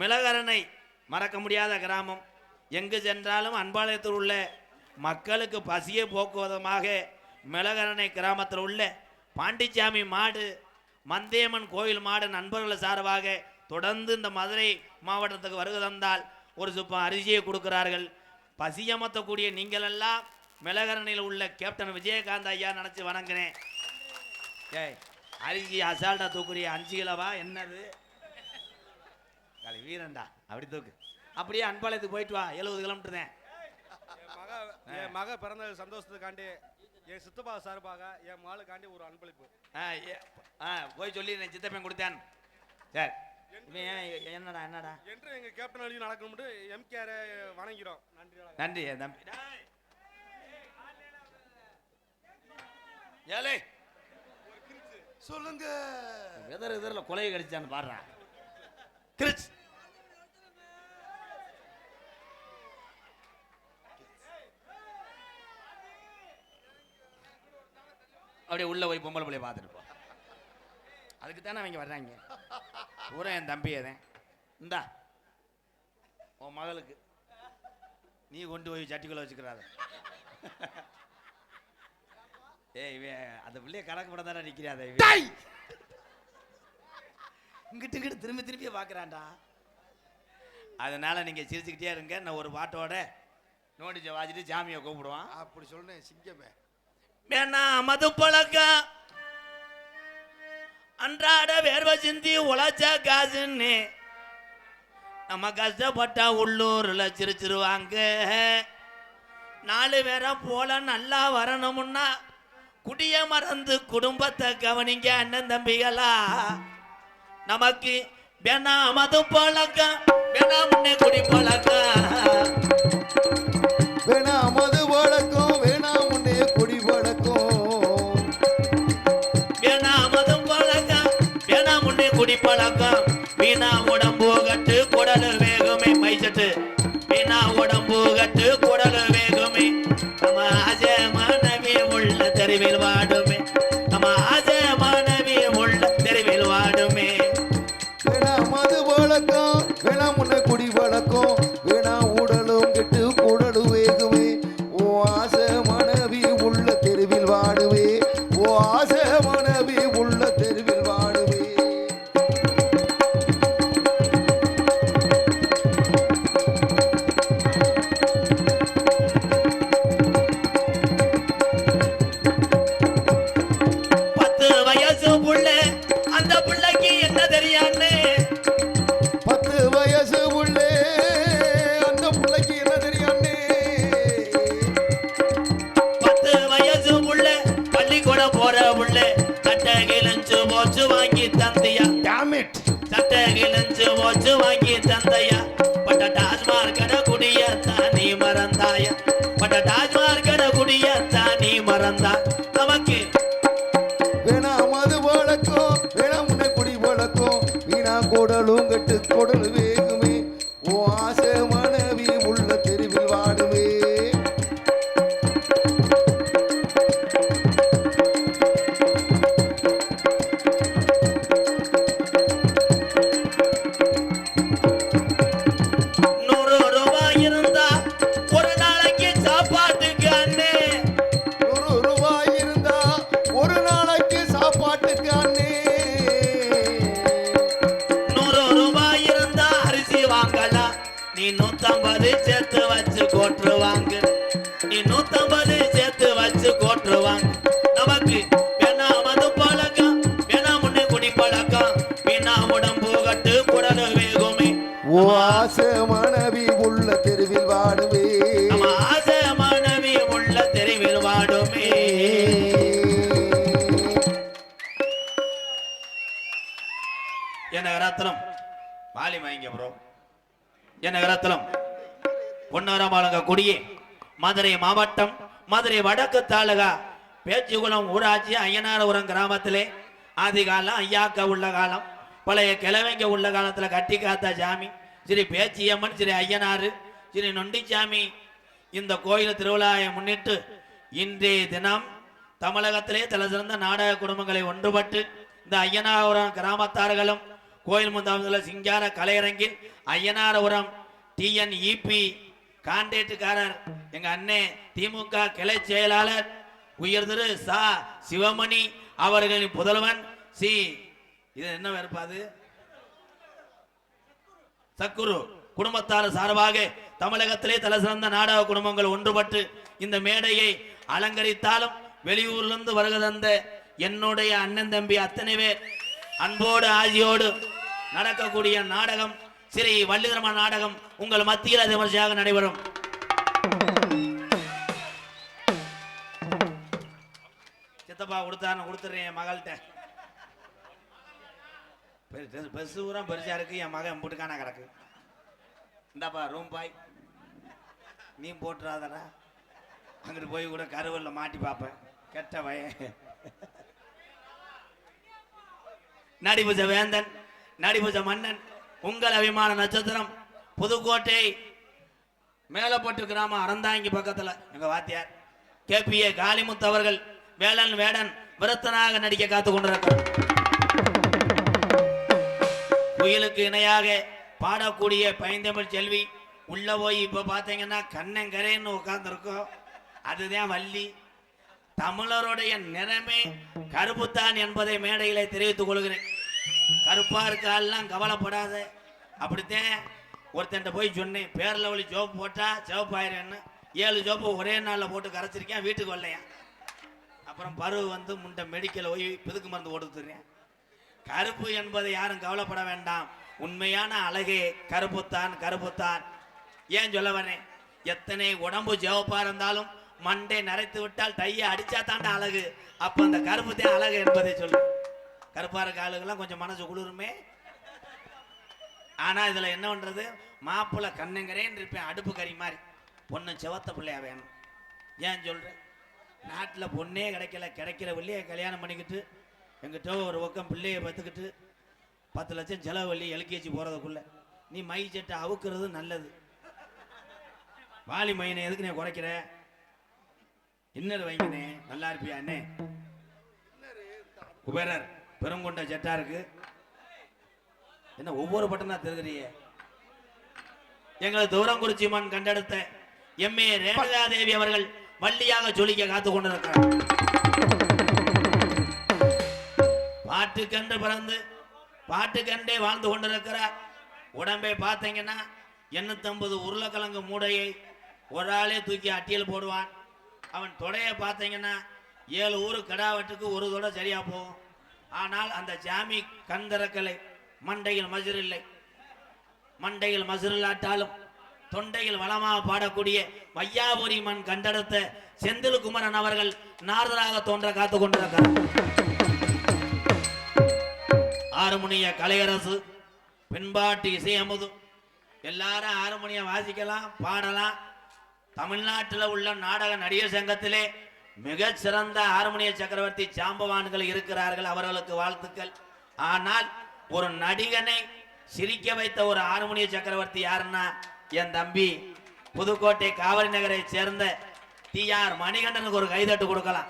மிளகரணை மறக்க முடியாத கிராமம். எங்கு சென்றாலும் அன்பாலயத்தில் உள்ள மக்களுக்கு பசியை போக்குவதமாக மிளகரணை கிராமத்தில் உள்ள பாண்டிச்சாமி மாடு மந்தேமன் கோயில் மாடு நண்பர்கள் சார்பாக தொடர்ந்து இந்த மதுரை மாவட்டத்துக்கு வருகை தந்தால் ஒரு சுப்பம் அரிசியை கொடுக்கிறார்கள். பசியமத்தக்கூடிய நீங்கள் எல்லாம் மிளகரணியில் உள்ள கேப்டன் விஜயகாந்த் ஐயா நினச்சி வணங்குறேன். ஏய், அரிசி அசால்ட்டா தூக்குறிய 5 கிலோவா என்னது? வீரன்டா, அப்படி தூக்கு. அப்படியே அன்பாளையத்துக்கு போயிட்டு வா, 70 கிலோமீட்டர் தான். என் மக பிறந்த சந்தோஷத்துக்காண்டி என் சித்தப்பா சார்பாக என் மாளுக்காண்டி ஒரு அன்பளிப்பு. போய் சொல்லி நான் சித்தப்பன் கொடுத்தேன். சரி, என்னடா என்னடா என்று எங்க கேப்டன் வழி நடக்கணும்னு எம்கேஆர் வணங்கிறோம். நன்றி தம்பி. ஏலே சொல்லுங்க. எதிரில் கொலையை கடிச்சான்னு பாடுறான். கிரிச் அப்படியே உள்ள போய் பொம்பளை பிள்ளைய பார்த்துட்டு போ. அதுக்கு தானே அவங்க வர்றாங்க. பூரா என் தம்பி அதேன். இந்தா உன் மகளுக்கு நீ கொண்டு போய் சட்டிக்குள்ள வச்சுக்கிறாத. ஏய், அந்த பிள்ளைய கணக்கு படம் தானே நிற்கிறாத. இங்கிட்டு இங்கிட்டு திரும்பி திரும்பியே பார்க்குறான்டா. அதனால நீங்கள் சிரிச்சுக்கிட்டே இருங்க. நான் ஒரு பாட்டோட நோட்டீஸை வாசிட்டு ஜாமியை கூப்பிடுவான். அப்படி சொல்றேன் சிங்கமே. வேணா மது பழக்கம் அன்றாட வேர்வை சிந்தி உழைச்ச காசுன்னு நம்ம கஷ்டப்பட்டா உள்ளூரில் சிரிச்சிருவாங்க. 4 பேரை போல நல்லா வரணும்னா குடிய மறந்து குடும்பத்தை கவனிங்க அண்ணன் தம்பிகளா. நமக்கு வேணா மது பழக்கம், வேணா முன்னே குடி பழக்கம், வேணா மது பழக்கம், வேணா முன்னே குடி பழக்கம், வேணா மது பழக்கம், வேணா முன்னே குடி பழக்கம். வீணா உடம்பு கட்டு குடலு வேகுமே மைசட்டு, வீணா உடம்பு கட்டு குடலு வேகுமே. நம்ம ஆசை மாணவி உள்ள தெருவில் வாடுமே, நம்ம ஆசை மாணவி உள்ள தெருவில் வாடுமே. வேணா மது பழக்கம், வேணா முன்னே குடி பழக்கம், வேணா உடலும் கெட்டு குடலு வேகுமே. ஓ ஆசை மனைவி உள்ள தெருவில் வாடுவே, ஓ ஆசை மனைவி உள்ள தெருவில் வாடுவே. அந்த பிள்ளைக்கு என்ன தெரியான்னு, 10 வயசு உள்ளே அந்த பிள்ளைக்கு என்ன தெரியான்னு, 10 வயசு உள்ள பள்ளிக்கூடம் போற உள்ள சட்டை கிழிஞ்சு போச்சு வாங்கி தந்தையா. சட்டை கிழிஞ்சு போச்சு வாங்கி தந்தையா. பட்ட டாஸ்மார்க்கட குடிய தானி மறந்தாயா, பட்ட டாஸ்மார்க்கட குடிய தானி மறந்தா. நமக்கு வேணா மது பழக்கம், வேணா முன்னே குடி பழக்கம், வீணா குடலும் கெட்டு குடலு வேகுமே. ஓ ஆசை மனைவி உள்ள தெருவில் வாடுவே. ரூபாய் இருந்தா ஒரு நாளைக்கு சாப்பாட்டுக்கு அண்ணே, 100 ரூபாய் இருந்தா ஒரு நாளைக்கு சாப்பாட்டுக்கு அண்ணே. 100 ரூபாய் இருந்தா அரிசி வாங்கலாம். நீ 150 சேர்த்து வச்சு கோட்டுருவாங்க, நீ 150 சேர்த்து வச்சு கோட்டுருவாங்க. நமக்கு வேணா மது பழக்கம், வேணா முன்னே குடி பழக்கம், வீணா உடம்பு கட்டு குடலு வேகுமே. ஓ ஆசை மனைவி உள்ள தெருவில் வாடுவே, நம்ம ஆசை மாணவி உள்ள தெருவில் வாடுமே. என்ன ரத்னம் மாலி வாங்க ப்ரோ. என்ன ரத்னம் பொன்னாரமாளுங்க குடியே மதுரை மாவட்டம் மதுரை வடக்கு தாலுகா பேச்சுக்குளம் ஊராட்சி ஐயனாரபுரம் கிராமத்திலே ஆதி காலம் ஐயாக்க உள்ள காலம் பழைய கிழவைங்க உள்ள காலத்தில் கட்டி காத்த சாமி ஸ்ரீ பேச்சியம்மன் ஸ்ரீ ஐயனாறு ஸ்ரீ நொண்டிச்சாமி. இந்த கோயில் திருவிழாவை முன்னிட்டு இன்றைய தினம் தமிழகத்திலே தலை சிறந்த நாடக குடும்பங்களை ஒன்றுபட்டு இந்த ஐயனாபுரம் கிராமத்தார்களும் கோயில் முந்தாமதுள்ள சிங்கார கலையரங்கில் ஐயனாரபுரம் TNEP கான்ட்ராக்டுக்காரர் எங்க அண்ணே திமுக கிளை செயலாளர் உயர் திரு சா சிவமணி அவர்களின் புதல்வன் சி இது என்ன வெறுப்பாது? சக்குரு குடும்பத்தார் சார்பாக தமிழகத்திலே தலை சிறந்த நாடக குடும்பங்கள் ஒன்றுபட்டு இந்த மேடையை அலங்கரித்தாலும் வெளியூரிலிருந்து வருகை தந்த என்னுடைய அண்ணன் தம்பி அத்தனை பேர் அன்போடு ஆதியோடு நடக்கக்கூடிய நாடகம் ஸ்ரீ வள்ளிதர்ம நாடகம் உங்கள் மத்தியில் விமர்சையாக நடைபெறும். சித்தப்பா கொடுத்துறேன் என் மகள்கிட்ட. பெருசு பூரா பெருசா இருக்கு, என் மகன் போட்டுக்கான கிடக்கு. இந்தாப்பா ரூம் பாய், நீ போட்டுறாதடா, அங்கிட்டு போய் கூட கருவல்ல மாட்டி பார்ப்பேன். கெட்ட பையன். நடிபுஜ வேந்தன், நடிபுஜ மன்னன், உங்கள் அபிமான நட்சத்திரம், புதுக்கோட்டை மேலப்பட்டு கிராமம் அறந்தாங்கி பக்கத்துல எங்க வாத்தியார் KPA காளிமுத்து அவர்கள் வேளன் வேடன் விருத்தனாக நடிக்க காத்து கொண்டிருக்கிறார். புயலுக்கு இணையாக பாடக்கூடிய பைந்தமிழ் செல்வி உள்ள போய் இப்ப பாத்தீங்கன்னா கண்ணங்கரேன்னு உட்கார்ந்துருக்கோம். அதுதான் வள்ளி. தமிழருடைய நிறமே கருப்புத்தான் என்பதை மேடையில தெரிவித்துக் கொள்கிறேன். கருப்பா இருக்காலாம் கவலைப்படாத. அப்படித்தான் ஒருத்தன் போய் சொன்னேன், பேர்ல வழி ஜோப்பு போட்டா சிவப்பாயிரன்னு. 7 ஜோப்பு ஒரே நாள்ல போட்டு கரைச்சிருக்கேன், வீட்டுக்கு வரலையான். அப்புறம் பருவ வந்து முண்டை மெடிக்கல் போய் பிதுக்கு மருந்து கொடுத்துறேன். கருப்பு என்பதை யாரும் கவலைப்பட வேண்டாம். உண்மையான அழகே கருப்புத்தான், கருப்புத்தான். ஏன் சொல்ல வரேன், எத்தனை உடம்பு சிவப்பா இருந்தாலும் மண்டை நரைத்து விட்டால் டையை அடிச்சா தாண்டா அழகு. அப்ப அந்த கருப்பு தான் அழகு என்பதை சொல்லு. கருப்பா இருக்க ஆளுகெல்லாம் கொஞ்சம் மனசு குளிருமே. ஆனா இதுல என்ன பண்றது, மாப்பிள்ள கண்ணுங்கிறேன்னு இருப்பேன், அடுப்பு கறி மாதிரி. பொண்ணு செவத்த பிள்ளையா வேணும். ஏன் சொல்றேன், நாட்டில் பொண்ணே கிடைக்கல, கிடைக்கிற பிள்ளைய கல்யாணம் பண்ணிக்கிட்டு எங்கிட்ட ஒரு பக்கம் பிள்ளைய பத்துக்கிட்டு 10 லட்சம் செலவு வள்ளி LKG போறதுக்குள்ள நீ மை சட்டை அவுக்குறது நல்லது. வாலி மையனை எதுக்கு நீ குறைக்கிற? இன்னர் வைங்கனே, நல்லா இருப்பியா அண்ணே? குபேரர் பெருங்கொண்ட ஜெட்டா இருக்கு. என்ன ஒவ்வொரு பட்டனா தெரிகிறிய? எங்களை தூரங்குறிச்சி மண் கண்டெடுத்த MA ரேணுகா தேவி அவர்கள் வள்ளியாக ஜொலிக்க காத்து கொண்டிருக்கிறார். பாட்டுக்கண்டு பிறந்து பாட்டுக்கண்டே வாழ்ந்து கொண்டிருக்கிறார். உடம்பை பார்த்தீங்கன்னா 850 உருளைக்கிழங்கு மூடையை ஒரு ஆளே தூக்கி அட்டியல் போடுவான். அவன் தொடையை பார்த்தீங்கன்னா 7 ஊரு கடாவட்டுக்கு ஒரு தொட சரியா போகும். ஆனால் அந்த ஜாமி கண் திறக்கலை, மண்டையில் மசுர் இல்லை. மண்டையில் மசுரில்லாட்டாலும் தொண்டையில் வளமாக பாடக்கூடிய வையாபுரி மண் கண்டெடுத்த செந்தில் குமரன் அவர்கள் நாரதராக தோன்ற காத்து கொண்டிருக்கிறார். ஆறுமுனிய கலையரசு, பின்பாட்டு இசையமுது, எல்லாரும் ஆறுமுனிய வாசிக்கலாம், பாடலாம். தமிழ்நாட்டில் உள்ள நாடக நடிகர் சங்கத்திலே மிக சிறந்த ஹார்மோனிய சக்கரவர்த்தி சாம்பவான்கள் இருக்கிறார்கள், அவர்களுக்கு வாழ்த்துக்கள். ஆனால் ஒரு நடிகனை சிரிக்க வைத்த ஒரு ஹார்மோனிய சக்கரவர்த்தி யாருன்னா என் தம்பி புதுக்கோட்டை காவிரி நகரை சேர்ந்த TR மணிகண்டனுக்கு ஒரு கைதட்டு கொடுக்கலாம்.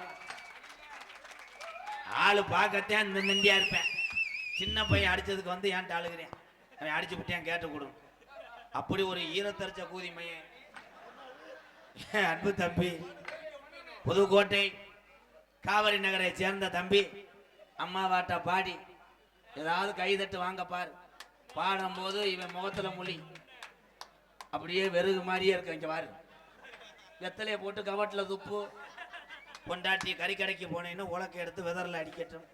ஆளு பார்க்கத்தான் நிந்தியா இருப்பேன். சின்ன பையன் அடிச்சதுக்கு வந்து ஏன்ட்டு அழுகிறேன், அவன் அடிச்சு விட்டேன் கேட்டு கொடு. அப்படி ஒரு ஈரத்தரிச்ச கூதி மையன் அன்பு தம்பி புதுக்கோட்டை காவிரி நகரை சேர்ந்த தம்பி. அம்மா வாட்ட பாடி ஏதாவது கைதட்டு வாங்க பாரு. பாடும்போது இவன் முகத்துல மொழி அப்படியே வெறுகு மாதிரியே இருக்கு. இங்க பாரு, வெத்தலையை போட்டு கவட்டில் துப்பு. பொண்டாட்டி கறிக்கடைக்கு போனேன்னு உலக்க எடுத்து வெதரில் அடிக்கட்டும்.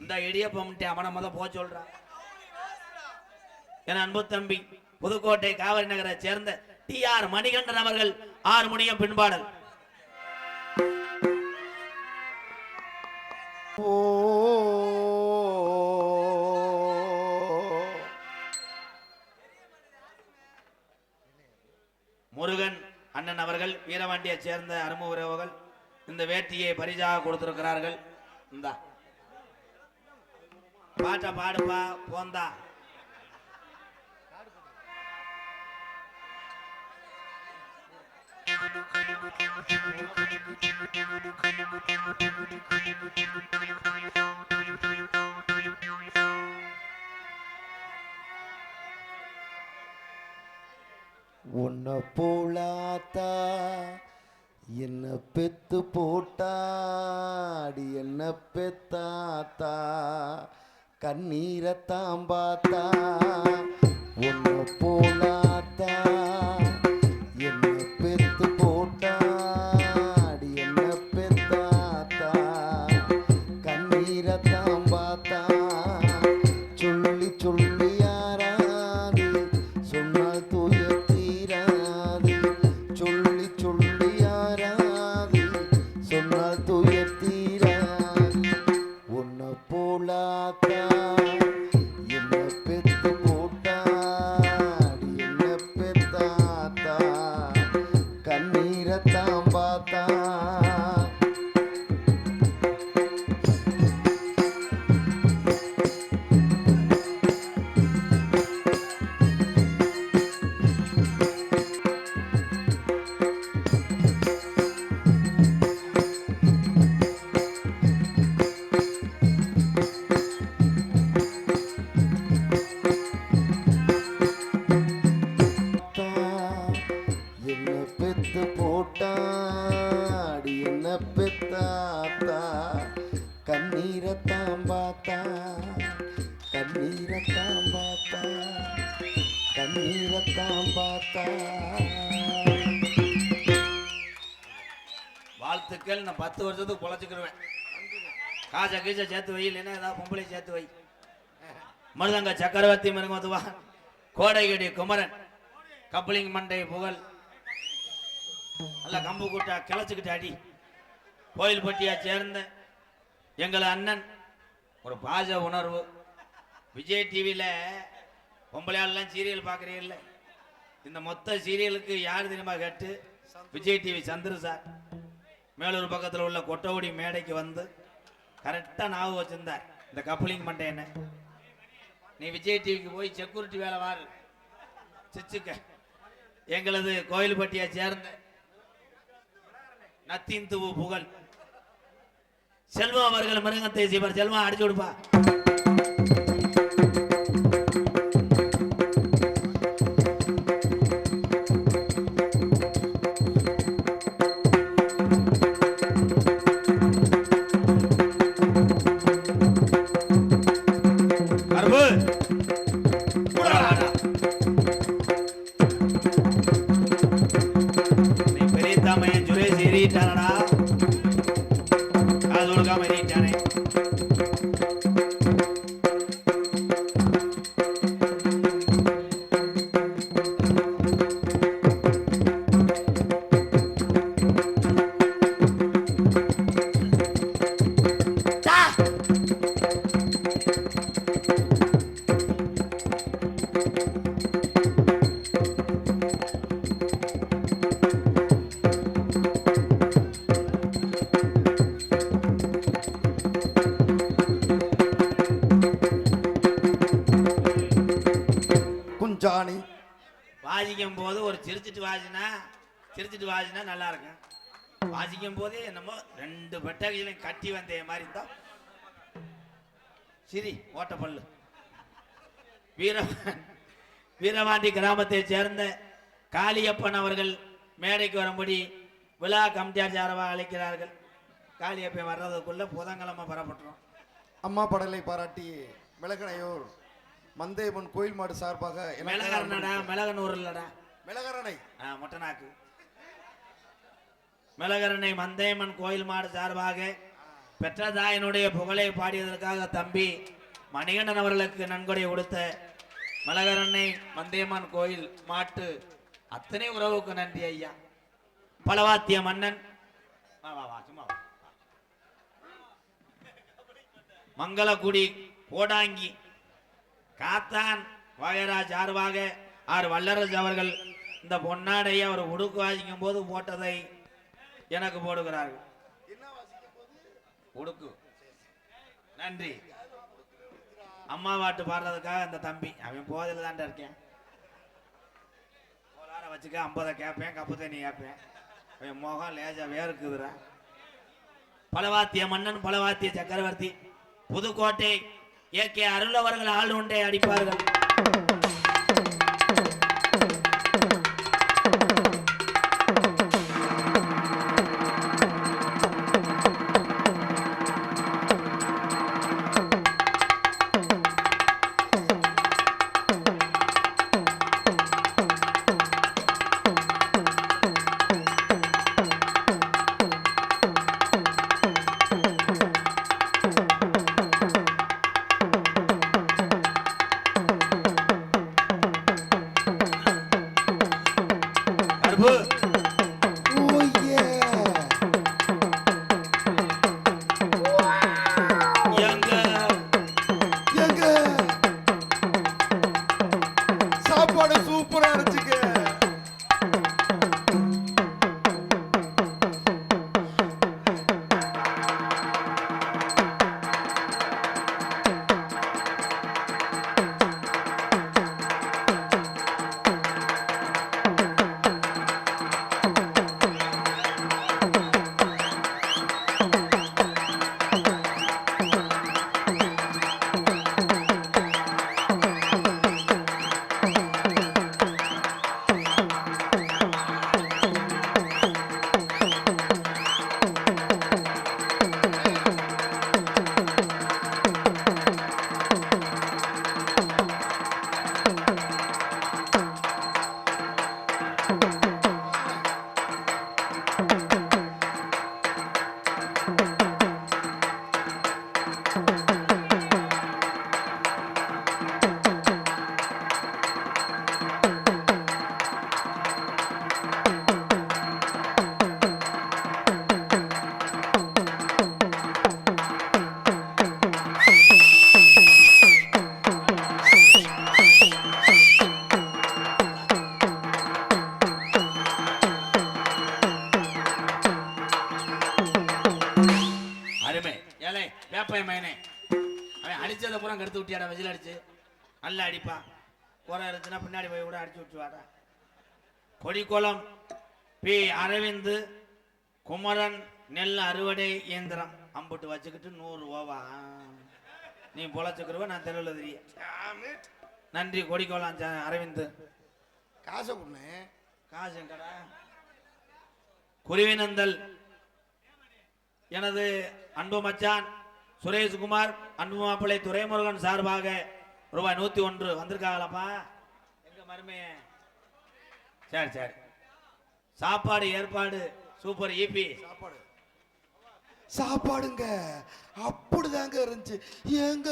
இந்த இடியப்பம்ட்டு அவனை மொதல் போக சொல்றான். என் அன்பு தம்பி புதுக்கோட்டை காவிரி நகரை சேர்ந்த TR மணிகண்டன் அவர்கள் ஹார்மோனியம் பின்பாடல். முருகன் அண்ணன் அவர்கள் வீரவாண்டியை சேர்ந்த அருமை உறவுகள் இந்த வேட்டியை பரிசாக கொடுத்திருக்கிறார்கள். இந்த பாட்டை பாடுப்பா போந்தா. உன்னை போலாத்தா என்ன பெத்து போட்டாடி, என்ன பெத்தாத்தா கண்ணீரத்தாம் பார்த்தா உன்னை போலாத்தா என்ன பெத்து போட்டா அடி என்ன பெத்தாத்தா கண்ணீரத்தாம் பார்த்தா சொல்லி சொல்லி யாராது சொன்னால் தூய தீராது சொல்லி சொல்லி யாராது சொன்னால் தூய தீராது உன்னை போலாத்தா என்ன பெத்து போட்டா அடி என்ன பெத்தாத்தா கண்ணீரத்தாம் பார்த்தா என்ன பெத்து போட்டா அடி என்ன பெத்தாத்தா கண்ணீரத்தாம் பார்த்தா கண்ணீரத்தாம் பார்த்தா கண்ணீரத்தாம் பார்த்தா வாழ்த்துக்கள். நான் 10 வருஷத்துக்கு பொழைச்சிக்கிடுவேன். காசை கீசை சேர்த்து வை, இல்லைன்னா ஏதாவது பொம்பளை சேர்த்து வை. மருதங்க சக்கரவர்த்தி மருமதுவா கோடைகடி குமரன் கப்பலிங் மண்டை புகழ் நல்ல கம்பு கூட்டா கிளச்சிக்கிட்டு அடி கோயில்பட்டியா சேர்ந்த எங்கள் அண்ணன் ஒரு பாச உணர்வு. விஜய் டிவியில் பொம்பளையாளெல்லாம் சீரியல் பார்க்குறீங்கல்ல, இந்த மொத்த சீரியலுக்கு யார் தெரியுமா கேட்டு விஜய் டிவி சந்திர சார் மேலூர் பக்கத்தில் உள்ள கொட்டகுடி மேடைக்கு வந்து கரெக்டாக ஞாபகம் வச்சிருந்தார். இந்த கப்பலிங் மண்டை என்ன நீ விஜய் டிவிக்கு போய் செக்யூரிட்டி வேலை வாரு சிச்சுக்க. எங்களது கோயில்பட்டியை சேர்ந்த நத்தின்துவு புகழ் செல்வம் அவர்கள் மிருகத்தை செய்வார். செல்வம் அடிச்சு கொடுப்பா. குஞ்சாணி வாசிக்கும் போது ஒரு சிரிச்சிட்டு வாசினா நல்லா இருக்கும். வாசிக்கும் போதே என்னமோ 2 பெட்டகையிலையும் கட்டி வந்த மாதிரி இருந்தா சிரி ஓட்ட பல்லு. வீரவாண்டி கிராமத்தை சேர்ந்த காளியப்பன் அவர்கள் மேடைக்கு வரும்படி விழா கமிட்டியார் சார்பாக அழைக்கிறார்கள். காளியப்பன் வர்றதுக்குள்ள புதன்கிழமை பெறப்பட்டுரும். அம்மா படலை பாராட்டி மிளகனையூர் மந்தேபன் கோயில் மாடு சார்பாக மிளகனூர் இல்லடா மிளகரணை மொட்டநாக்கு மிளகரணை மந்தேமன் கோயில் மாடு சார்பாக பெற்ற தாயினுடைய புகழை பாடியதற்காக தம்பி மணிகண்டன் அவர்களுக்கு நன்கொடை கொடுத்த மிளகரணை மந்தேமன் கோயில் மாட்டு அத்தனை உறவுக்கு நன்றி ஐயா. பலவாத்திய மன்னன் மங்களகுடி கோடாங்கி காத்தான் வாயராஜ் சார்பாக ஆர் வல்லரசு அவர்கள் இந்த பொன்னாடையை அவர் உடுக்கு வாசிக்கும் போது போட்டதை எனக்கு போடுகிறார்கள். உடுக்கு நன்றி. அம்மா பாட்டு பாடுறதுக்காக அந்த தம்பி அவன் போதில் தான்டா இருக்கேன். வச்சுக்க 50 கேட்பேன், கப்பு தண்ணி கேட்பேன். அவன் முகம் லேஜா வேறுக்குதுரா. பலவாத்திய மன்னன் பலவாத்திய சக்கரவர்த்தி புதுக்கோட்டை ஏகே அருள் அவர்கள் ஆள் ஒன்றை அடிப்பார்கள். கருப்பு ஓ ஏ எங்க எங்க சாப்பாடு சூப்பரா இருந்துச்சுங்க. அருமை ஏலே வேப்பை மயனே அவன் அடிச்சதை பூரா கடுத்து விட்டியாடா வெஜில் அடிச்சு நல்லா அடிப்பான் குறை இருந்துச்சுன்னா பின்னாடி போய் கூட அடிச்சு விட்டுவாடா கொடிக்குளம் பி அரவிந்த் குமரன் நெல் அறுவடை இயந்திரம் அம்புட்டு வச்சுக்கிட்டு 100 ஓவா நீ பொழைச்சுக்கிறவ நான் தெருவில் தெரிய நன்றி கொடிக்குளம் அரவிந்த் காசை கொடுண்ணே. காசு எங்கடா குருவினந்தல் எனது அன்பு மச்சான் சுரேஷ்குமார் அன்பு மாப்பிள்ளை துரைமுருகன் சார்பாக ரூபாய் 101 வந்திருக்காங்களப்பா எங்க மருமைய சரி சரி சாப்பாடு ஏற்பாடு சூப்பர் ஈபி சாப்பாடு சாப்பாடுங்க அப்படிதாங்க இருந்துச்சு. ஏங்க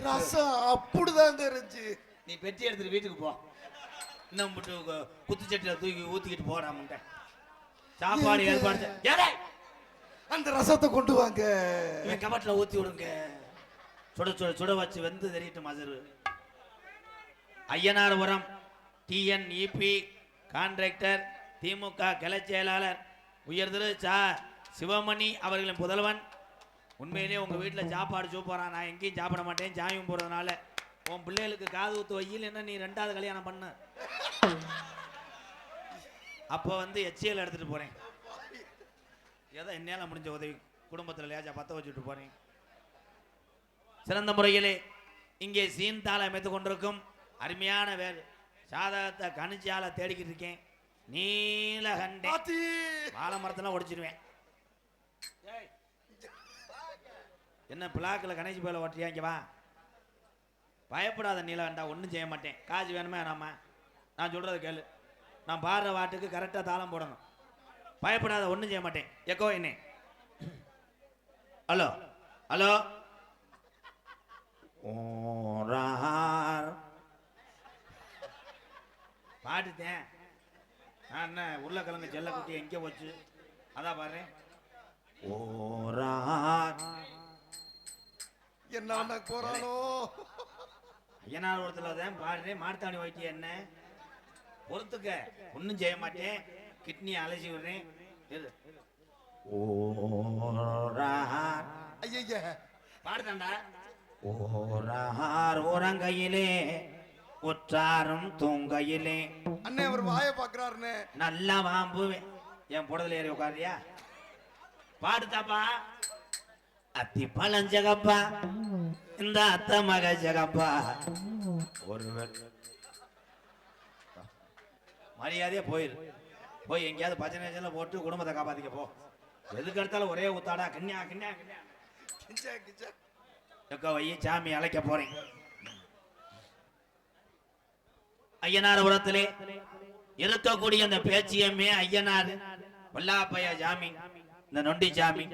ரசம் அப்படிதாங்க இருந்துச்சு. நீ பெட்டி எடுத்துட்டு வீட்டுக்கு போ இன்னும் குத்துச்சட்டியில் தூக்கி ஊத்திக்கிட்டு போடாம சாப்பாடு ஏற்பாடு ஏடே அந்த ரசத்தை கொண்டு வாங்க. இவன் கபட்டில் ஊத்தி விடுங்க சுட சுட சுட வச்சு வெந்து தெரியட்டு மசரு ஐயனார்புரம் டிஎன்இபி கான்ட்ராக்டர் திமுக கிளை செயலாளர் உயர்திரு சிவமணி அவர்களின் புதல்வன் உண்மையிலேயே உங்க வீட்டில் சாப்பாடு சூப்பரான் நான் எங்கேயும் சாப்பிட மாட்டேன் சாமியும் போறதுனால உன் பிள்ளைகளுக்கு காது ஊத்து வையில் என்ன நீ 2வது கல்யாணம் பண்ண அப்போ வந்து எச்சியல் எடுத்துட்டு போறேன் ஏதோ என்னால முடிஞ்ச உதவி குடும்பத்தில் லேஜா பத்த வச்சுட்டு போறேன் சிறந்த முறையிலே இங்கே சீன்தாளை அமைத்து கொண்டிருக்கும் அருமையான வேறு சாதகத்தை கணிச்சால தேடிக்கிட்டு இருக்கேன் நீலகண்டே வாழை மரத்தெல்லாம் ஒடிச்சிருவேன் என்ன பிளாக்கில் கணேசி போல ஓட்டுறியா இங்கே வா பயப்படாத நீலகண்டா ஒன்றும் செய்ய மாட்டேன் காசு வேணுமே நாம நான் சொல்றது கேளு நான் பாடுற வாட்டுக்கு கரெக்டாக தாளம் போடணும் பயப்படாத ஒன்றும் செய்ய மாட்டேன் எக்கோ என்ன ஹலோ ஹலோ பாட்டுத்தேன் நான் என்ன உருளைக்கிழங்கு செல்லக்குட்டி எங்கே போச்சு அதான் பாரு என்ன போறானோ ஐயனார் ஒருத்தல தான் பாடுறேன் மார்த்தாணி வைத்திய என்ன பொறுத்துக்க ஒன்றும் செய்ய மாட்டேன் கிட்னி அலசி விடுறேன் ஐயா பாடுதாண்டா ஓரார் ஓரங்கையிலே உற்றாரும் தூங்கையிலே அண்ணே அவர் வாயை பாக்குறாருன்னு நல்லா வாம்புவேன் என் புடத்துல ஏறி உட்காரியா பாடுதாப்பா அத்தி பழம் ஜகப்பா இந்த அத்த மக ஜகப்பா ஒருவர் மரியாதையா போயிரு போய் எங்கேயாவது பச்சனை போட்டு குடும்பத்தை காப்பாத்திக்க போ எதுக்கு எடுத்தாலும் ஒரே ஊத்தாடா கிண்ணியா கிண்ணியா கிண்ணியா கிச்சா கிச்சா எக்க வை சாமி அழைக்க போறேன் ஐயனார்புரத்திலே இருக்கக்கூடிய அந்த பேச்சியம்மே ஐயனார் வல்லாப்பையா சாமி இந்த நொண்டி சாமி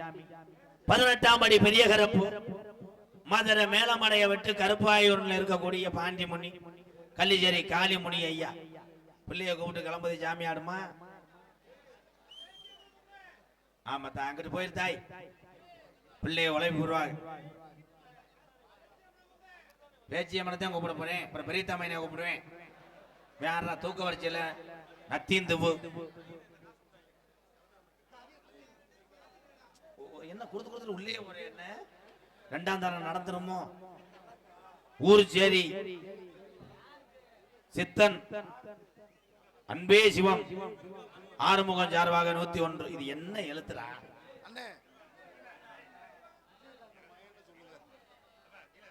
18ஆம் படி பெரிய கருப்பு மதுரை மேலமடைய விட்டு கருப்பாயூர்ல இருக்கக்கூடிய பாண்டிமுனி கள்ளிச்சேரி காளிமுனி ஐயா பிள்ளைய கூப்பிட்டு கிளம்புது சாமி ஆடுமா? ஆமா தான் அங்கிட்டு போயிருந்தாய் பிள்ளைய உழைப்பு போடுவாங்க. பேச்சியம்மனை தான் கூப்பிட போறேன். அப்புறம் பெரிய தமையனை கூப்பிடுவேன். வேற தூக்க வரிசையில நத்தீந்துவு என்ன கொடுத்து கொடுத்துட்டு உள்ளே போறேன். என்ன 2ஆம் தரம் நடந்துருமோ? ஊர் சேரி சித்தன் அன்பே சிவம் ஆறுமுகம் சார்பாக 101. இது என்ன எழுத்துறா?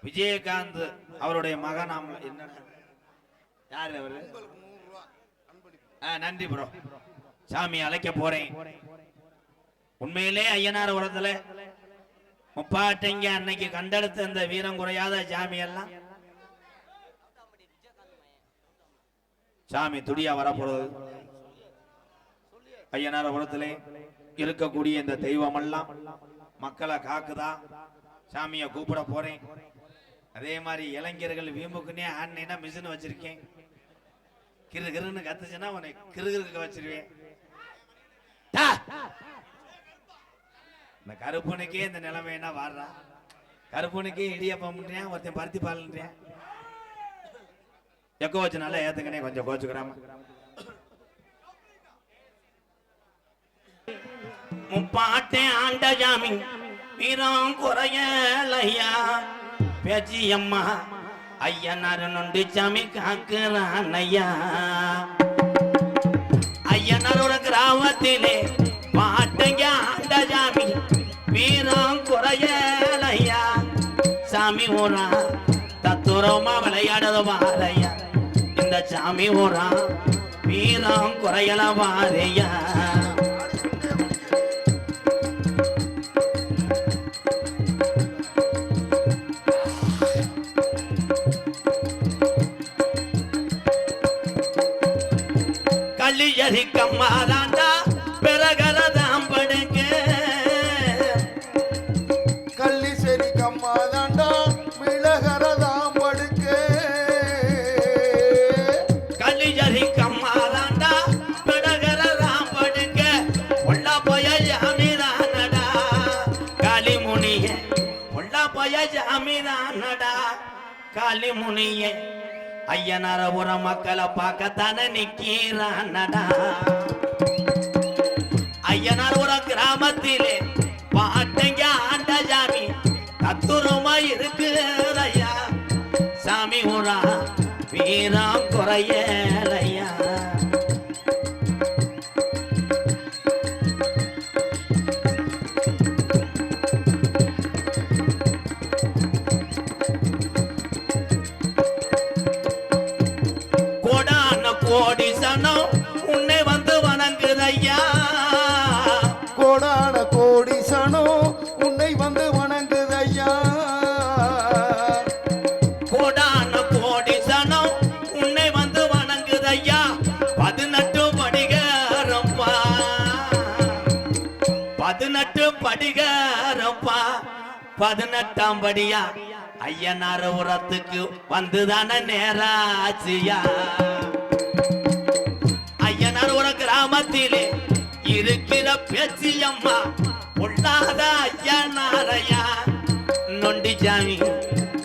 விஜயகாந்த் அவருடைய மகனாம். என்ன யாரு அவரு? நன்றி ப்ரோ. சாமி அழைக்க போறேன். உண்மையிலே ஐயனார் உரத்துல முப்பாட்டங்க அன்னைக்கு கண்டெடுத்த இந்த வீரம் குறையாத சாமி எல்லாம் சாமி துடியா வரப்போறது. ஐயனார் உரத்திலே இருக்கக்கூடிய இந்த தெய்வம் எல்லாம் மக்களை காக்குதா. சாமியை கூப்பிட போறேன். அதே மாதிரி இளைஞர்கள் வீம்புக்குன்னே ஆன்லைனா மிஷின் வச்சிருக்கேன். கிரு கிருன்னு கத்துச்சுன்னா உன்னை கிருகிருக்க வச்சிருவேன். இந்த கருப்பனுக்கே இந்த நிலைமை என்ன வாடுறா? கருப்பனுக்கே இடியப்பம் ஒருத்தன் பருத்தி பால்ன்றேன். எக்கோ வச்சுனால ஏத்துக்கனே கொஞ்சம் கோச்சுக்கிறாம. முப்பாட்டே ஆண்ட ஜாமி வீரம் குறையலையா பேச்சியம்மா ஐயனார் நொண்டி சாமி காக்குறான் ஐயா. ஐயனார் ஒரு கிராமத்திலே பாட்டங்க ஆண்ட சாமி வீரம் குறையலையா. சாமி ஊரா தத்துரமா விளையாடுது வாரையா. இந்த சாமி ஊரா வீரம் குறையல வாரையா. கம்மாதாண்டா பெறகரதாம் படுக்க கள்ளி சரி கம்மாதாண்டா மிளகரதாம் படுக்க கள்ளி சரி கம்மாதாண்டா பெறகரதாம் படுக்க உள்ளா போய ஜாமிதானடா காளிமுனிய உள்ளா போய ஜாமிதானடா காளிமுனிய. ஐயனார உர மக்களை பார்க்கத்தானே நிக்கிறானடா. ஐயனார் ஒரு கிராமத்திலே பாட்டங்க ஆண்ட சாமி தத்துரமா இருக்குதையா. சாமி ஊரா வீரம் குறையலையா. கோடி சனம் உன்னை வந்து வணங்குதையா. கோடான கோடி சனம் உன்னை வந்து வணங்குதையா. கோடான கோடி சனம் உன்னை வந்து வணங்குதையா. 18 படிகாரப்பா 18 படிகாரப்பா 18ஆம் படியா ஐயனார் உரத்துக்கு வந்துதான நேராச்சியா. ஐயனார் ஒரு கிராமத்திலே இருக்கிற பேச்சியம்மா பொல்லாத ஐயனாரையா. நொண்டி சாமி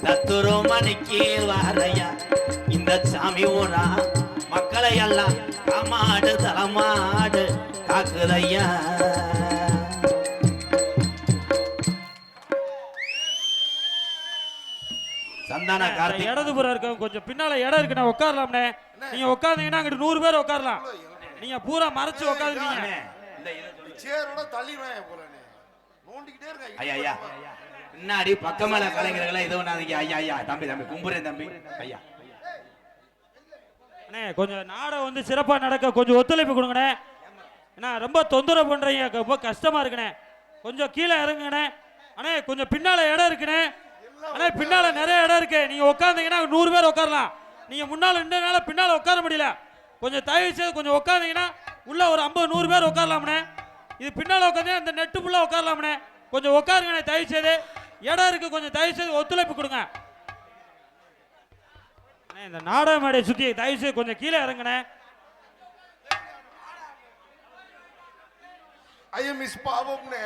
தத்துரோ மணிக்கு வாரையா. இந்த சாமி ஊரா மக்களை எல்லாம் காமாடு தலமாடு காக்குதையா. சந்தான கார்த்திக் இடதுபுறம் இருக்க கொஞ்சம் பின்னால இடம் இருக்கு. நான் உட்காரலாம்னே. நீங்க உட்கார்ந்தீங்கன்னா அங்கிட்டு 100 பேர் உட்காரலாம். நீங்க பூரா மறைச்சு உட்காந்துருக்கீங்க. சேரோட தள்ளிடுவேன் போல நோண்டிக்கிட்டே இருக்க. ஐயா ஐயா பின்னாடி பக்கமேல கலைஞர்களை இது பண்ணாதீங்க. ஐயா ஐயா தம்பி தம்பி கும்புறேன் தம்பி. ஐயா அண்ணே கொஞ்சம் நாடை வந்து சிறப்பா நடக்க கொஞ்சம் ஒத்துழைப்பு கொடுங்கண்ணே. ஏன்னா ரொம்ப தொந்தரவு பண்றீங்க. ரொம்ப கஷ்டமா இருக்குண்ணே. கொஞ்சம் கீழே இறங்குங்கண்ணே. அண்ணே கொஞ்சம் பின்னால இடம் இருக்குண்ணே. அண்ணே பின்னால நிறைய இடம் இருக்கு. நீங்க உட்காந்தீங்கன்னா 100 பேர் உட்காரலாம். நீங்க முன்னால நின்றனால பின்னால உட்கார முடியல. கொஞ்சம் தயவு செய்து கொஞ்சம் உட்காந்தீங்கன்னா உள்ள ஒரு 50-100 பேர் உட்காரலாம்னே. இது பின்னால உட்காந்து அந்த நெட்டு ஃபுல்லா உட்காரலாம்னே. கொஞ்சம் உட்காருங்கண்ணே தயவு செய்து. இடம் இருக்கு. கொஞ்சம் தயவு செய்து ஒத்துழைப்பு கொடுங்க. இந்த நாடக மேடையை சுத்தி தயவு செய்து கொஞ்சம் கீழே இறங்குண்ணே. ஐ மிஸ் பாவம்னே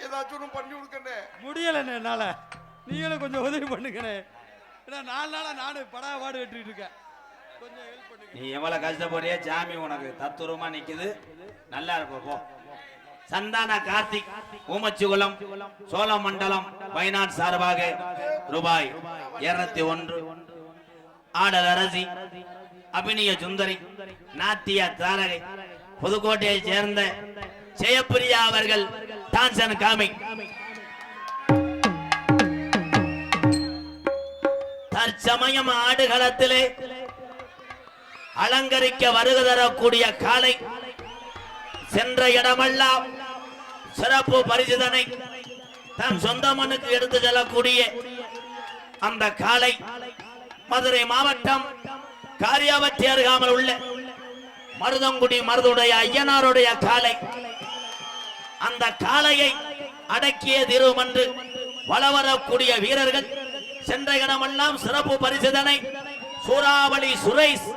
ஏதாச்சும் ஒன்று பண்ணி கொடுக்கண்ணே. முடியலண்ணே என்னால, நீங்களும் கொஞ்சம் உதவி பண்ணுங்கண்ணே. ஏன்னா 4 நாளா நானும் படாபாடு வெட்டிட்டு இருக்கேன், கொஞ்சம் ஹெல்ப் பண்ணுங்க. நீ எவ்வளவு கஷ்டப்படுறிய, சாமி உனக்கு தத்துரூபமா நிக்குது. நல்லா இருப்ப போ. சந்தான கார்த்திக் ஊமச்சிகுளம் சோழமண்டலம் வயநாடு சார்பாக ரூபாய் 201. ஆடல் அரசி, அபிநய சுந்தரி, நாட்டிய தாரகை, புதுக்கோட்டையை சேர்ந்த ஜெயப்பிரியா அவர்கள் டான்சன் காமிக். தற்சமயம் ஆடுகளத்திலே அலங்கரிக்க வருகை தரக்கூடிய காலை, சென்ற இடமெல்லாம் சிறப்பு பரிசுதனை தன் சொந்த மண்ணுக்கு எடுத்து செல்லக்கூடிய அந்த காலை மதுரை மாவட்டம் காரியாவட்டி அருகாமல் உள்ள மருதங்குடி மருதுடைய ஐயனாருடைய காலை. அந்த காளையை அடக்கிய திருமன்று வளவரக்கூடிய வீரர்கள் சென்ற இடமெல்லாம் சிறப்பு பரிசுதனை சூறாவளி சுரேஷ்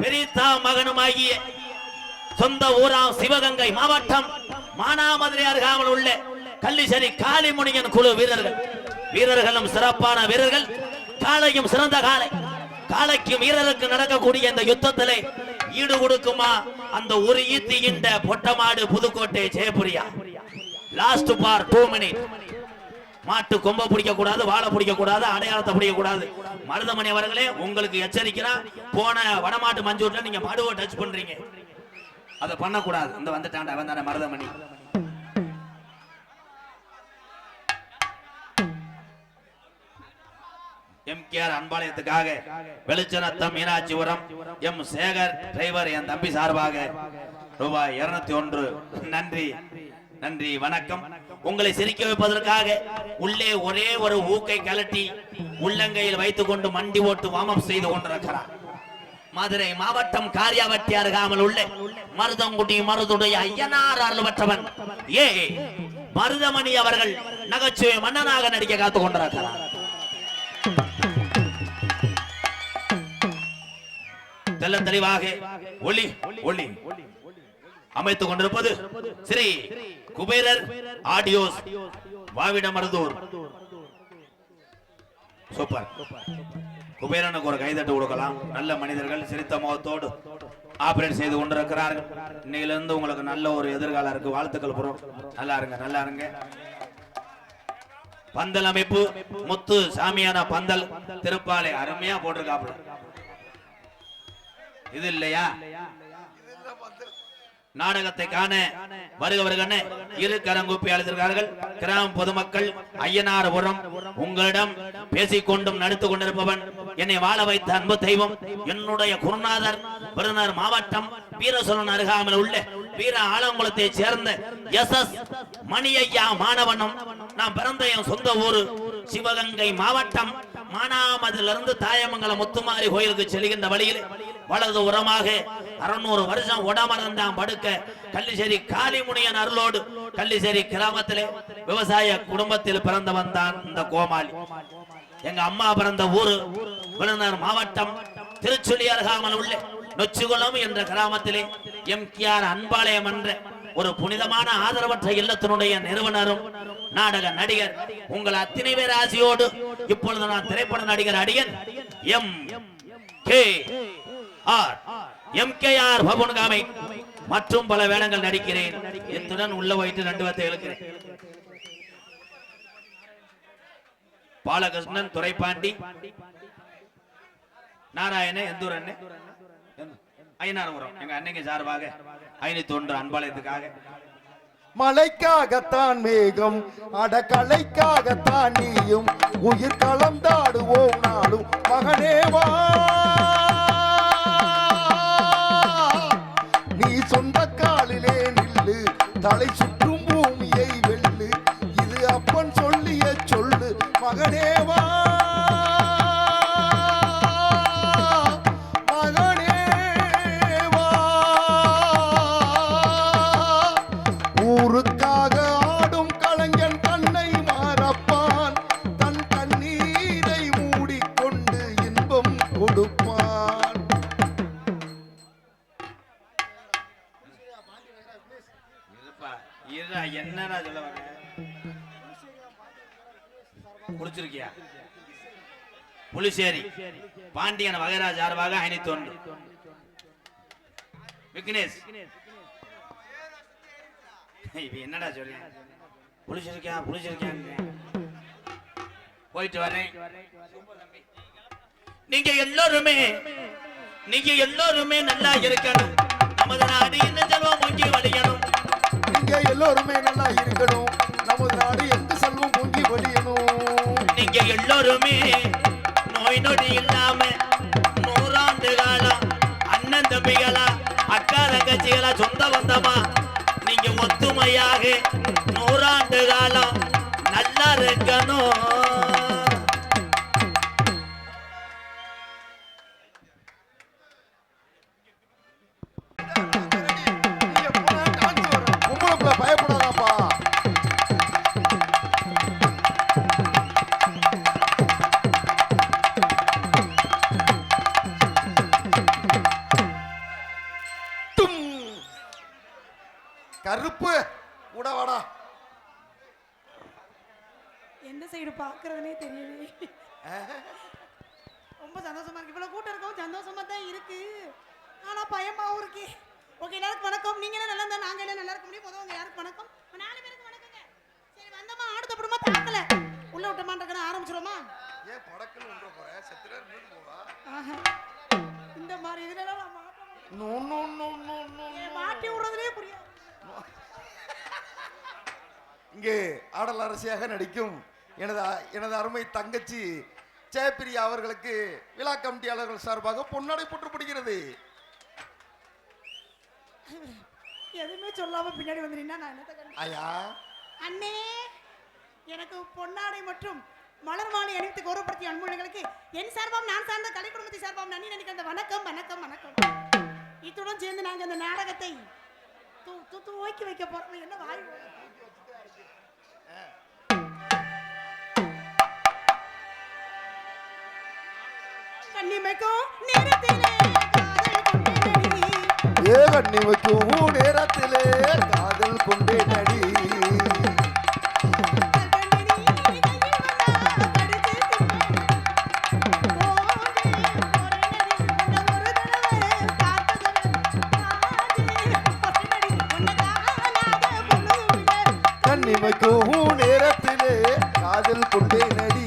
பெரித்தா மகனுமாகிய சொந்த ஊராம் சிவகங்கை மாவட்டம் மானாமதுரை அருகாமல் உள்ள கள்ளிசரி காளிமுனியன் குழு வீரர்களும் சிறப்பான வீரர்கள். காளையும் சிறந்த காளை. காளைக்கும் வீரருக்கு நடக்கக்கூடிய இந்த யுத்தத்திலே ஈடு கொடுக்குமா அந்த ஒரு ஈத்தி இந்த பொட்டமாடு புதுக்கோட்டை ஜெயபுரியா. லாஸ்ட் பார் 2 மினிட். மாட்டு கொம்ப பிடிக்க கூடாது, வாழை பிடிக்க கூடாது, அடையாளத்தை பிடிக்க கூடாது. மருதமணி அவர்களே உங்களுக்கு எச்சரிக்கிறான். போன வடமாட்டு மஞ்சூர்ல நீங்க மாடுவை டச் பண்றீங்க, அதை பண்ணக்கூடாது. இந்த வந்துட்டாண்ட வந்தான மருதமணி. எம்கேஆர் அன்பாலயத்துக்காக வெளிச்சநத்தம் மீனாட்சிபுரம் எம் சேகர் டிரைவர் என் தம்பி சார்பாக ரூபாய் 201. நன்றி நன்றி வணக்கம். உங்களை சிரிக்க வைப்பதற்காக உள்ளே ஒரே ஒரு ஊக்கை கலட்டி உள்ளங்கையில் வைத்துக் கொண்டு மண்டி ஓட்டு வாமப் செய்து கொண்டிருக்கிறார். மதுரை மாவட்டம் காரியாவட்டி அருகாமல் உள்ள மருதங்குடி மருதுடைய ஐயனார் அருள் பெற்றவன் ஏ மருதமணி அவர்கள் நகைச்சுவை மன்னனாக நடிக்க காத்துக் கொண்டிருக்கிறார். தெல்ல தெளிவாக ஒளி ஒளி அமைத்துக் கொண்டிருப்பது ஸ்ரீ குபேரர் ஆடியோஸ் வாவிடமருதூர். சூப்பர். குபேரனுக்கு ஒரு கைதட்டு கொடுக்கலாம். நல்ல மனிதர்கள் சிரித்த முகத்தோடு ஆபரேட் செய்து கொண்டிருக்கிறார்கள். இன்னையிலிருந்து உங்களுக்கு நல்ல ஒரு எதிர்காலம் இருக்கு. வாழ்த்துக்கள் ப்ரோ. நல்லா இருங்க, நல்லா இருங்க. பந்தல் அமைப்பு முத்து சாமியான பந்தல் திருப்பாலை அருமையா போட்டிருக்காப்புல. இது இல்லையா நாடகத்தை காண வருகிறவர்கள் இரு கரங்குப்பி அழைத்திருக்கிறார்கள். கிராம பொதுமக்கள் ஐயனார்புரம் உங்களிடம் பேசிக்கொண்டும் நடித்துக் கொண்டிருப்பவன் என்னை வாழ வைத்த அன்பு தெய்வம் என்னுடைய குருநாதர் விருதுநகர் மாவட்டம் வீரசோழன் அருகாமல் உள்ள வீர ஆலங்குளத்தை சேர்ந்த எஸ் மணியையா மாணவனும் நான் பிறந்த என் சொந்த ஊரு சிவகங்கை மாவட்டம் மானாமதிலிருந்து தாயமங்கலம் முத்துமாரி கோயிலுக்கு செல்கின்ற வழியில் வலது உரமாக 600 வருஷம் உடமறந்தான் படுக்க கள்ளிசேரி காளிமுனியன் அருளோடு கள்ளிசேரி கிராமத்திலே விவசாய குடும்பத்தில் பிறந்தவன் தான் இந்த கோமாளி. எங்க அம்மா பிறந்த ஊரு விருதுநகர் மாவட்டம் திருச்சுழி அருகாமல் உள்ள நொச்சிகுளம் என்ற கிராமத்திலே எம்கேஆர் அன்பாலயம் என்ற ஒரு புனிதமான ஆதரவற்ற இல்லத்தினுடைய நிறுவனரும் நாடக நடிகர் உங்கள் அத்தனை பேர் ஆசையோடு இப்பொழுது நான் திரைப்பட நடிகர் அடியன் எம்கேஆர் பவன்காமை மற்றும் பல வேடங்கள் நடிக்கிறேன். இத்துடன் உள்ள வைத்து 2 வார்த்தை எழுக்கிறேன். பாலகிருஷ்ணன், துரைப்பாண்டி, நாராயண எந்தூர் அண்ணே ஐயனார்புரம் எங்க அன்னைக்கு சார்பாக 501 அன்பாலயத்துக்காக. மலைக்காகத்தான் மேகம் அடக்கலைக்காகத்தான் நீயும் உயிர் கலந்தாடுவோம் நாளும் மகனேவா. நீ சொந்த காலிலே நில்லு, தலை சுற்றும் பூமியை வெல்லு, இது அப்பன் சொல்லிய சொல்லு மகனேவா. ஊருக்காக ஆடும் கலைஞன் தன்னை மறப்பான், தன் கண்ணீரை மூடிக்கொண்டு இன்பம் கொடுப்பான். என்னடா சொல்ல வர? குடிச்சிருக்கியா? புலிசேரி பாண்டியன் வகைராஜ் சார்பாக 501 விக்னேஷ். இப்ப என்னடா சொல்றேன்? புலிச்சிருக்கேன் போயிட்டு வரேன். நீங்க எல்லோருமே நல்லா இருக்கணும். நமது நாடு என்ன செல்வம் பொங்கி வழியணும். நீங்க எல்லோருமே நல்லா இருக்கணும். நமது நாடு எந்த செல்வம் பொங்கி வழியணும். நீங்க எல்லோருமே நோய் நொடி இல்லாம 100 ஆண்டு காலம் அண்ணன் தம்பிகளா அக்கா தங்கச்சிகளா சொந்த பந்தமா நீங்க ஒத்துமையாக 100 ஆண்டு காலம் நல்லா இருக்கணும். நீங்க போனா டான்ஸ் வரும். பொம்பளை பயப்படாதாப்பா. கருப்பு கூட வாடா. எந்த சைடு பார்க்கறதுனே தெரியலையே. ரொம்ப சந்தோஷமா இருக்கு. இவ்வளவு கூட்டம் இருக்கவும் சந்தோஷமா தான் இருக்கு. ஆனா பயமாவும் இருக்கு. ஓகே, எல்லாருக்கும் வணக்கம். நீங்க எல்லாம் நல்லா இருந்தா நாங்க எல்லாம் நல்லா இருக்க முடியும். பொதுவாக எல்லாருக்கும் வணக்கம். 4 பேருக்கு வணக்கங்க. சரி, வந்தமா ஆடுத படமா தாக்கல. உள்ள விட்டமான்றக்கன ஆரம்பிச்சிரோமா? ஏன் படக்குன்னு உள்ள போற? செத்துற நின்னு போவா. இந்த மாதிரி இதுலலாம் நான் மாட்ட மாட்டேன். No no no no no. மாட்டி விடுறதுலயே புரியாது. இங்கே ஆடல் அரசியாக நடிக்கும் எனது அருமை தங்கச்சி ஜெயப்பிரியா அவர்களுக்கு விழா கமிட்டியாளர்கள் சார்பாக பொன்னாடை போற்றப்படுகிறது. எதுவுமே சொல்லாம பின்னாடி வந்து நின்னா நான் என்னத்த கண்டு? ஐயா அண்ணே, எனக்கு பொன்னாடை மற்றும் மலர் மாலை அணிவித்து கௌரவப்படுத்திய அன்புள்ளங்களுக்கு என் சார்பாம் நான் சார்ந்த கலை குடும்பத்தை சார்பாம் நன்றி நினைக்கிற வணக்கம் வணக்கம் வணக்கம். இத்துடன் சேர்ந்து நாங்கள் இந்த நாடகத்தை தூக்கி வைக்க போறோம். என்ன வாய் கண்ணிமைக்கும் நேரத்திலே கண்ணிமைக்கும் நேரத்திலே காதல் கொண்டே நடி. கண்ணிமைக்கும் நேரத்திலே காதல் கொண்டே நடி.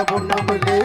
பொண்ணுமில்லே